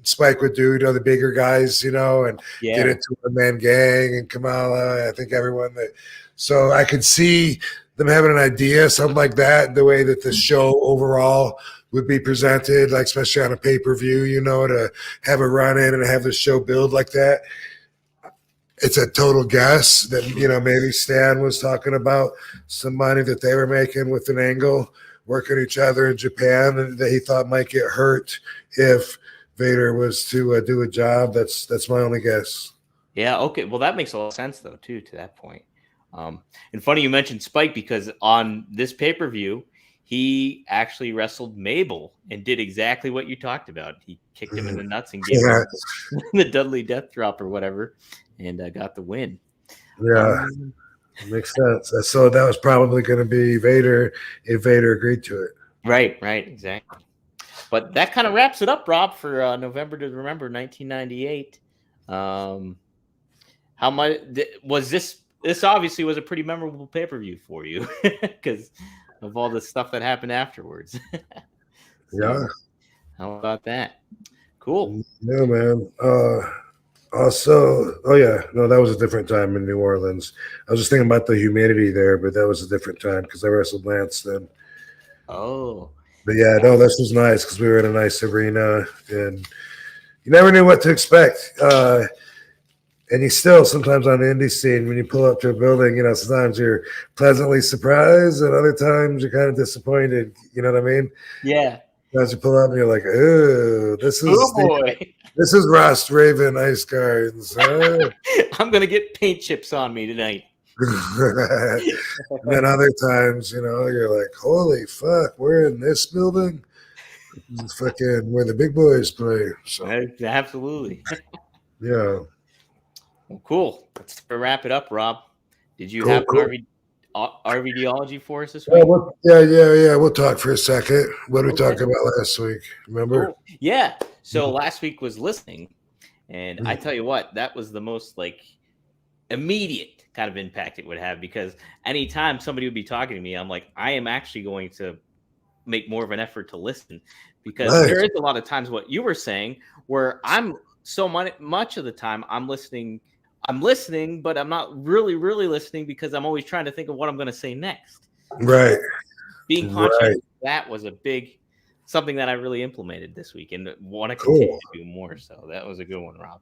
Spike would do to the bigger guys, you know, and get into a man gang and Kamala. I think everyone that. So I could see them having an idea, something like that, the way that the show overall would be presented, like especially on a pay-per-view, you know, to have a run in and have the show build like that. It's a total guess that, you know, maybe Stan was talking about some money that they were making with an angle, working each other in Japan, and that he thought might get hurt if Vader was to do a job. That's my only guess. Yeah, okay. Well, that makes a lot of sense, though, too, to that point. And funny you mentioned Spike, because on this pay-per-view, he actually wrestled Mabel and did exactly what you talked about. He kicked him in the nuts and gave him the Dudley Death Drop or whatever, and got the win. Yeah, makes sense. So that was probably going to be Vader if Vader agreed to it. Right, exactly. But that kind of wraps it up, Rob, for November to Remember 1998. How much was this? This obviously was a pretty memorable pay-per-view for you because of all the stuff that happened afterwards. Yeah. How about that? Cool. Yeah, man. Also, that was a different time in New Orleans. I was just thinking about the humidity there, but that was a different time because I wrestled Lance then. Oh. But yeah, no, this was nice because we were in a nice arena and you never knew what to expect. And you still sometimes on the indie scene, when you pull up to a building, you know, sometimes you're pleasantly surprised and other times you're kind of disappointed. You know what I mean? Yeah. As you pull up and you're like, oh, this is Ross Raven Ice Guards. I'm going to get paint chips on me tonight. And then other times, you know, you're like, holy fuck, we're in this building? It's fucking where the big boys play. So. Absolutely. Yeah. Well, cool. Let's wrap it up, Rob. Did you have an RVDology for us this week? Yeah. We'll talk for a second. What did we talk about last week? Remember? Cool. Yeah. So last week was listening, and I tell you what, that was the most like immediate kind of impact it would have, because anytime somebody would be talking to me, I'm like, I am actually going to make more of an effort to listen, because there is a lot of times what you were saying where I'm so much of the time I'm listening, but I'm not really listening because I'm always trying to think of what I'm going to say next. Right. Being conscious of that was a big something that I really implemented this week and want to continue to do more. So that was a good one, Rob.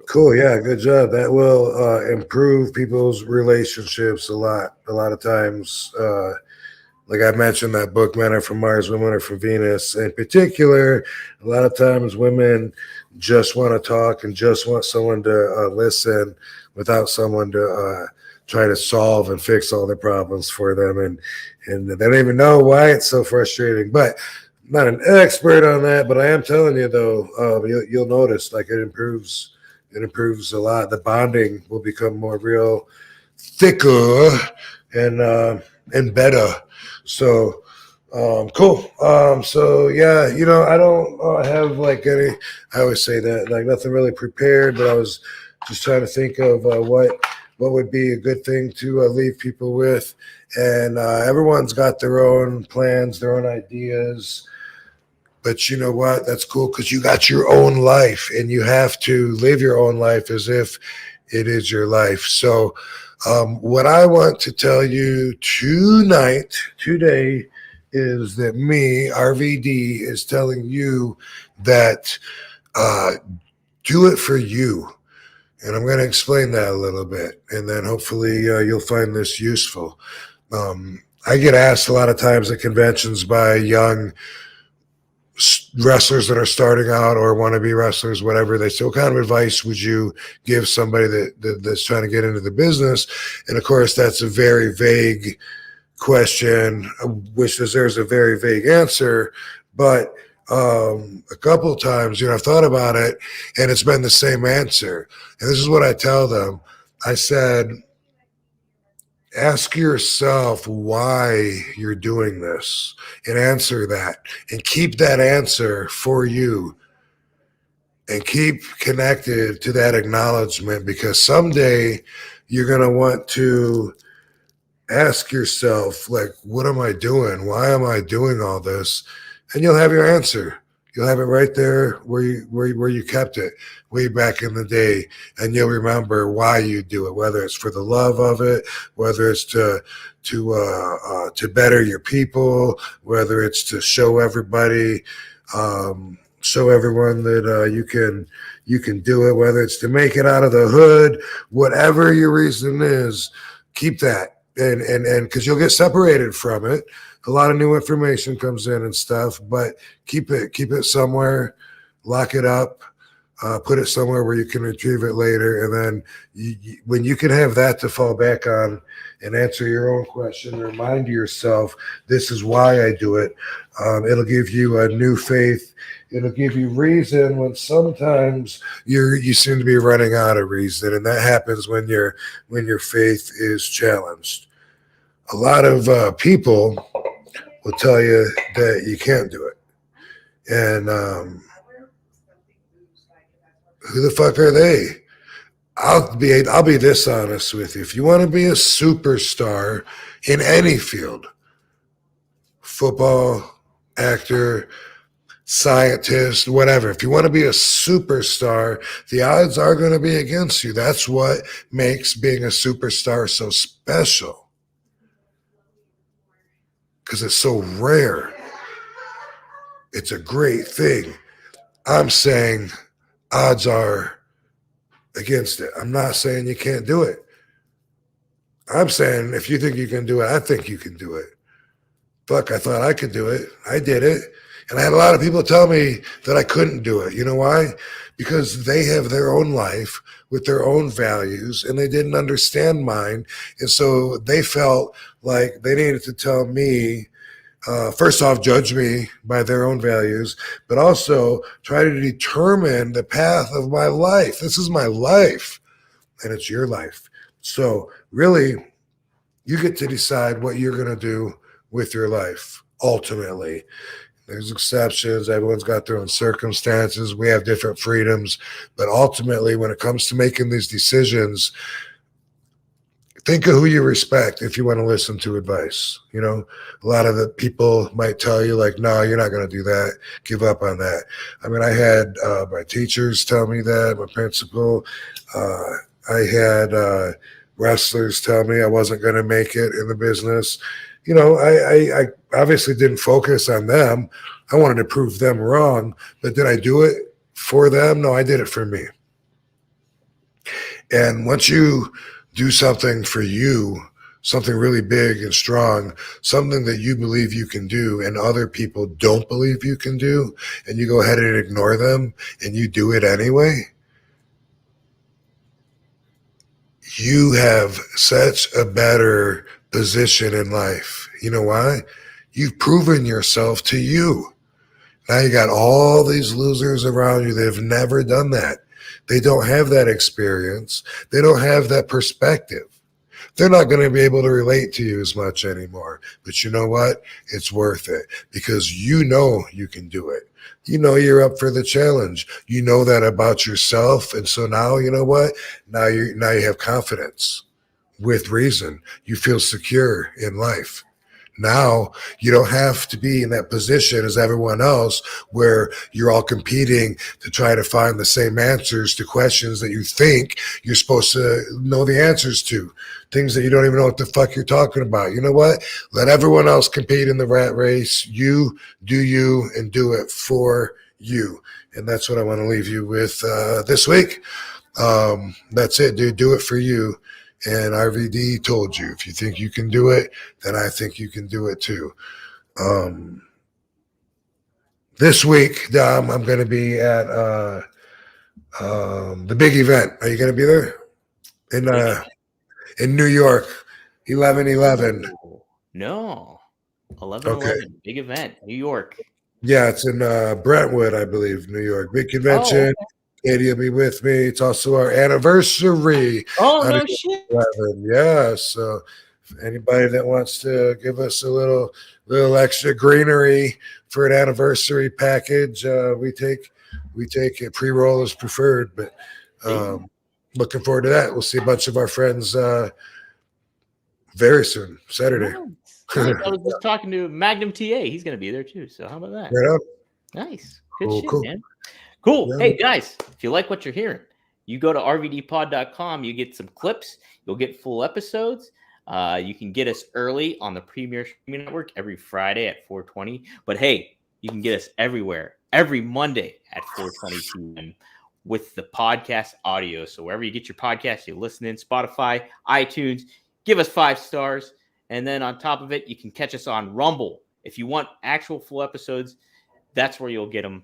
Cool. Yeah. Good job. That will improve people's relationships a lot. A lot of times, like I mentioned, that book, Men Are From Mars, Women Are From Venus. In particular, a lot of times women just want to talk and just want someone to listen without someone to try to solve and fix all their problems for them. And they don't even know why it's so frustrating. But I'm not an expert on that, but I am telling you, though, you'll notice like it improves a lot. The bonding will become more real, thicker and better. So Cool. So yeah, I don't have like any. I always say that like nothing really prepared, but I was just trying to think of what would be a good thing to leave people with, and everyone's got their own plans, their own ideas. But you know what? That's cool because you got your own life, and you have to live your own life as if it is your life. So, what I want to tell you today, is that me, RVD, is telling you that do it for you. And I'm going to explain that a little bit. And then hopefully you'll find this useful. I get asked a lot of times at conventions by young wrestlers that are starting out or want to be wrestlers, whatever. They say, what kind of advice would you give somebody that's trying to get into the business? And of course, that's a very vague question, which deserves a very vague answer. But a couple of times, I've thought about it, and it's been the same answer. And this is what I tell them. I said, ask yourself why you're doing this and answer that, and keep that answer for you, and keep connected to that acknowledgement, because someday you're going to want to ask yourself, like, what am I doing? Why am I doing all this? And you'll have your answer. You'll have it right there where you kept it way back in the day, and you'll remember why you do it. Whether it's for the love of it, whether it's to better your people, whether it's to show everybody, show everyone that you can do it. Whether it's to make it out of the hood, whatever your reason is, keep that. And because you'll get separated from it. A lot of new information comes in and stuff, but keep it somewhere, lock it up, put it somewhere where you can retrieve it later. And then when you can have that to fall back on and answer your own question, remind yourself, this is why I do it. It'll give you a new faith. It'll give you reason when sometimes you seem to be running out of reason. And that happens when your faith is challenged. A lot of people will tell you that you can't do it. And who the fuck are they? I'll be this honest with you. If you want to be a superstar in any field, football, actor, scientist, whatever, if you want to be a superstar, the odds are going to be against you. That's what makes being a superstar so special. Because it's so rare. It's a great thing. I'm saying odds are against it. I'm not saying you can't do it. I'm saying if you think you can do it, I think you can do it. Fuck, I thought I could do it. I did it. And I had a lot of people tell me that I couldn't do it. You know why? Because they have their own life with their own values, and they didn't understand mine. And so they felt like they needed to tell me, first off, judge me by their own values, but also try to determine the path of my life. This is my life, and it's your life. So really, you get to decide what you're going to do with your life, ultimately. There's exceptions. Everyone's got their own circumstances. We have different freedoms. But ultimately, when it comes to making these decisions, think of who you respect if you want to listen to advice. A lot of the people might tell you, like, no, you're not going to do that. Give up on that. I mean, I had my teachers tell me that, my principal. I had wrestlers tell me I wasn't going to make it in the business. I obviously didn't focus on them. I wanted to prove them wrong, but did I do it for them? No, I did it for me. And once you do something for you, something really big and strong, something that you believe you can do and other people don't believe you can do, and you go ahead and ignore them and you do it anyway, you have such a better position in life. You know why? You've proven yourself to you. Now you got all these losers around you that have never done that. They don't have that experience. They don't have that perspective. they're not going to be able to relate to you as much anymore. But you know what? It's worth it because you know you can do it. You know you're up for the challenge. You know that about yourself. And so now, you know what? Now you have confidence with reason. You feel secure in life. Now you don't have to be in that position as everyone else where you're all competing to try to find the same answers to questions that you think you're supposed to know the answers to, things that you don't even know what the fuck you're talking about. You know what? Let everyone else compete in the rat race. You do you and do it for you. And that's what I want to leave you with this week. That's it, dude. Do it for you. And RVD told you, if you think you can do it, then I think you can do it too. This week, Dom, I'm going to be at the big event. Are you going to be there? In New York, 11/11. No, 11/11, big event, New York. Yeah, it's in Brentwood, I believe, New York. Big convention. Oh, okay. Katie will be with me. It's also our anniversary. Oh, no shit. Yeah, so if anybody that wants to give us a little extra greenery for an anniversary package, we take it. Pre-roll is preferred, but looking forward to that. We'll see a bunch of our friends very soon, Saturday. Nice. I was just talking to Magnum TA. He's going to be there too. So how about that? Right on. Nice. Good shit, man. Cool. Yeah. Hey, guys, if you like what you're hearing, you go to rvdpod.com. You get some clips. You'll get full episodes. You can get us early on the Premier Streaming Network every Friday at 4:20. But, hey, you can get us everywhere, every Monday at 4:20 p.m. with the podcast audio. So wherever you get your podcast, you listen in, Spotify, iTunes, give us 5 stars. And then on top of it, you can catch us on Rumble. If you want actual full episodes, that's where you'll get them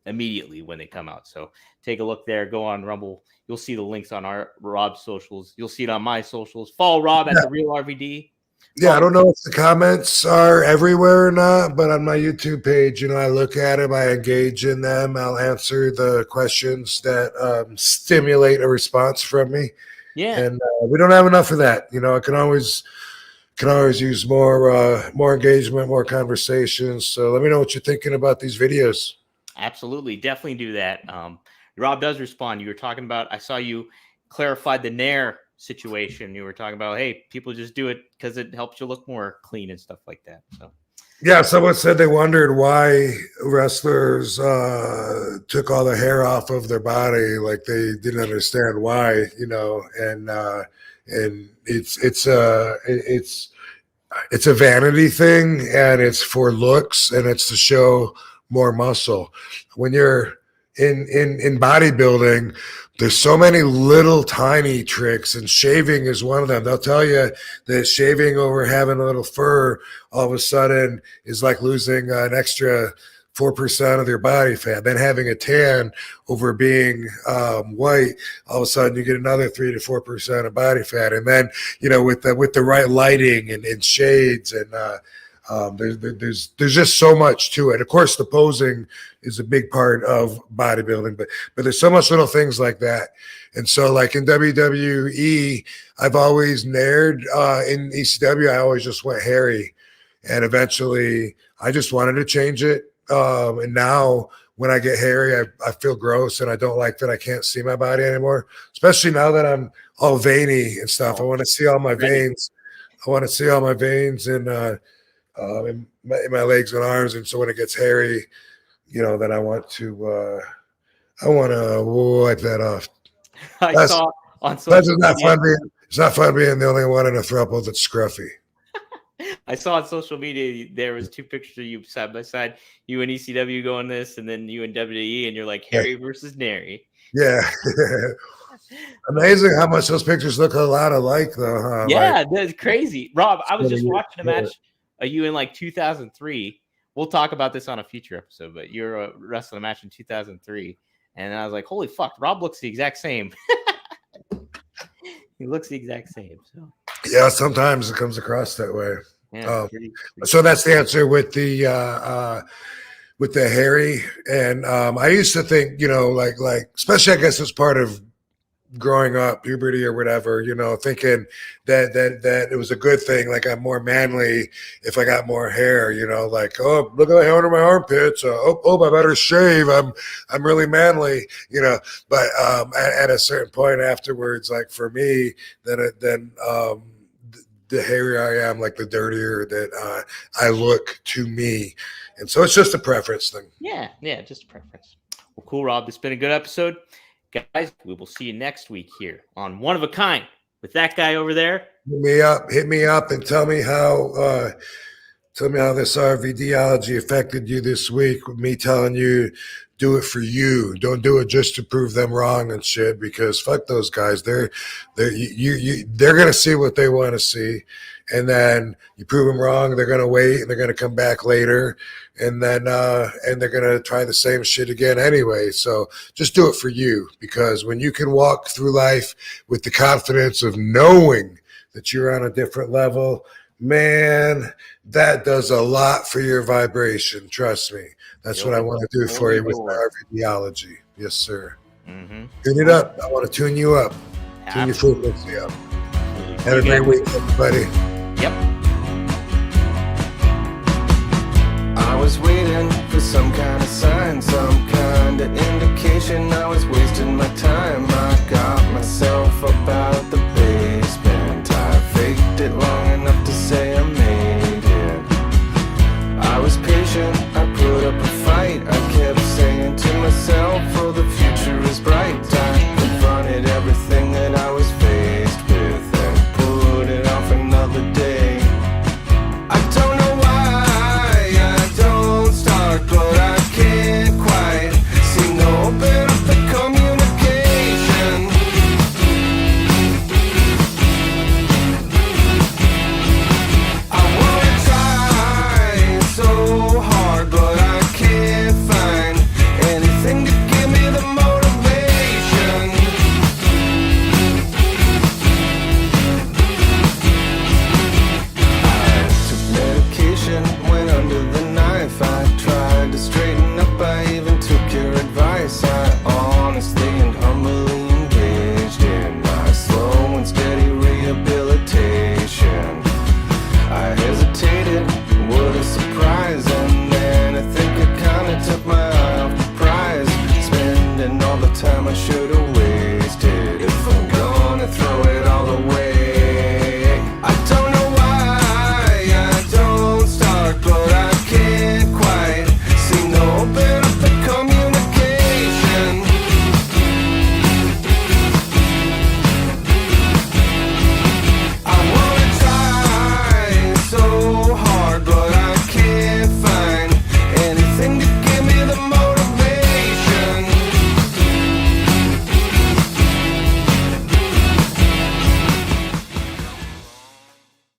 immediately when they come out. So take a look there. Go on Rumble. You'll see the links on our Rob's socials. You'll see it on my socials. Follow Rob at The Real RVD. Yeah, I don't know if the comments are everywhere or not, but on my YouTube page, I look at them, I engage in them. I'll answer the questions that stimulate a response from me. Yeah. And we don't have enough of that. I can always use more engagement, more conversations. So let me know what you're thinking about these videos. Absolutely. Definitely do that. Rob does respond. You were talking about, I saw you clarified the Nair situation. You were talking about, hey, people just do it because it helps you look more clean and stuff like that. So, yeah, someone said they wondered why wrestlers took all the hair off of their body. Like they didn't understand why, and it's a vanity thing, and it's for looks, and it's to show more muscle. When you're in bodybuilding, there's so many little tiny tricks, and shaving is one of them. They'll tell you that shaving over having a little fur all of a sudden is like losing an extra 4% of your body fat. Then having a tan over being white, all of a sudden you get another 3 to 4% of body fat. And then, with the right lighting and shades and there's just so much to it. Of course, the posing is a big part of bodybuilding, but there's so much little things like that. And so, like in WWE, I've always nared. In ECW, I always just went hairy, and eventually, I just wanted to change it. And now, when I get hairy, I feel gross, and I don't like that I can't see my body anymore. Especially now that I'm all veiny and stuff. I want to see all my veins. I want to see all my veins and. In my legs and arms, and so when it gets hairy, then I want to wipe that off. I saw on social media. It's not fun being the only one in a throuple that's scruffy. I saw on social media there was 2 pictures of you side by side, you and ECW going this, and then you and WWE, and you're like Harry versus Nary. Yeah. Amazing how much those pictures look a lot alike, though. Huh? Yeah, that's crazy. Rob, I was just watching a match. You in like 2003. We'll talk about this on a future episode, but you're wrestling a match in 2003. And I was like, holy fuck, Rob looks the exact same. He looks the exact same. So yeah, sometimes it comes across that way. Yeah, so that's the answer with the hairy. And I used to think, like especially I guess it's part of growing up, puberty or whatever, thinking that it was a good thing. Like I'm more manly if I got more hair, like, oh, look at the hair under my armpits. I better shave. I'm really manly, but at a certain point afterwards, like for me, then the hairier I am, like the dirtier that I look to me. And so it's just a preference thing. Yeah, just a preference. Well, cool, Rob. It's been a good episode. Guys, we will see you next week here on One of a Kind with that guy over there. Hit me up and tell me how this RVDology affected you this week with me telling you do it for you. Don't do it just to prove them wrong and shit, because fuck those guys. They're gonna see what they want to see. And then you prove them wrong, they're gonna wait and they're gonna come back later, and then and they're gonna try the same shit again anyway. So just do it for you, because when you can walk through life with the confidence of knowing that you're on a different level, man, that does a lot for your vibration. Trust me. That's what I want to do for you with the RVDology. Yes, sir. Mm-hmm. Tune it up. I want to tune you up. Tune your frequency up. Have a great week, everybody. Yep. I was waiting for some kind of sign, some kind of indication I was wasting my time. I got myself up out the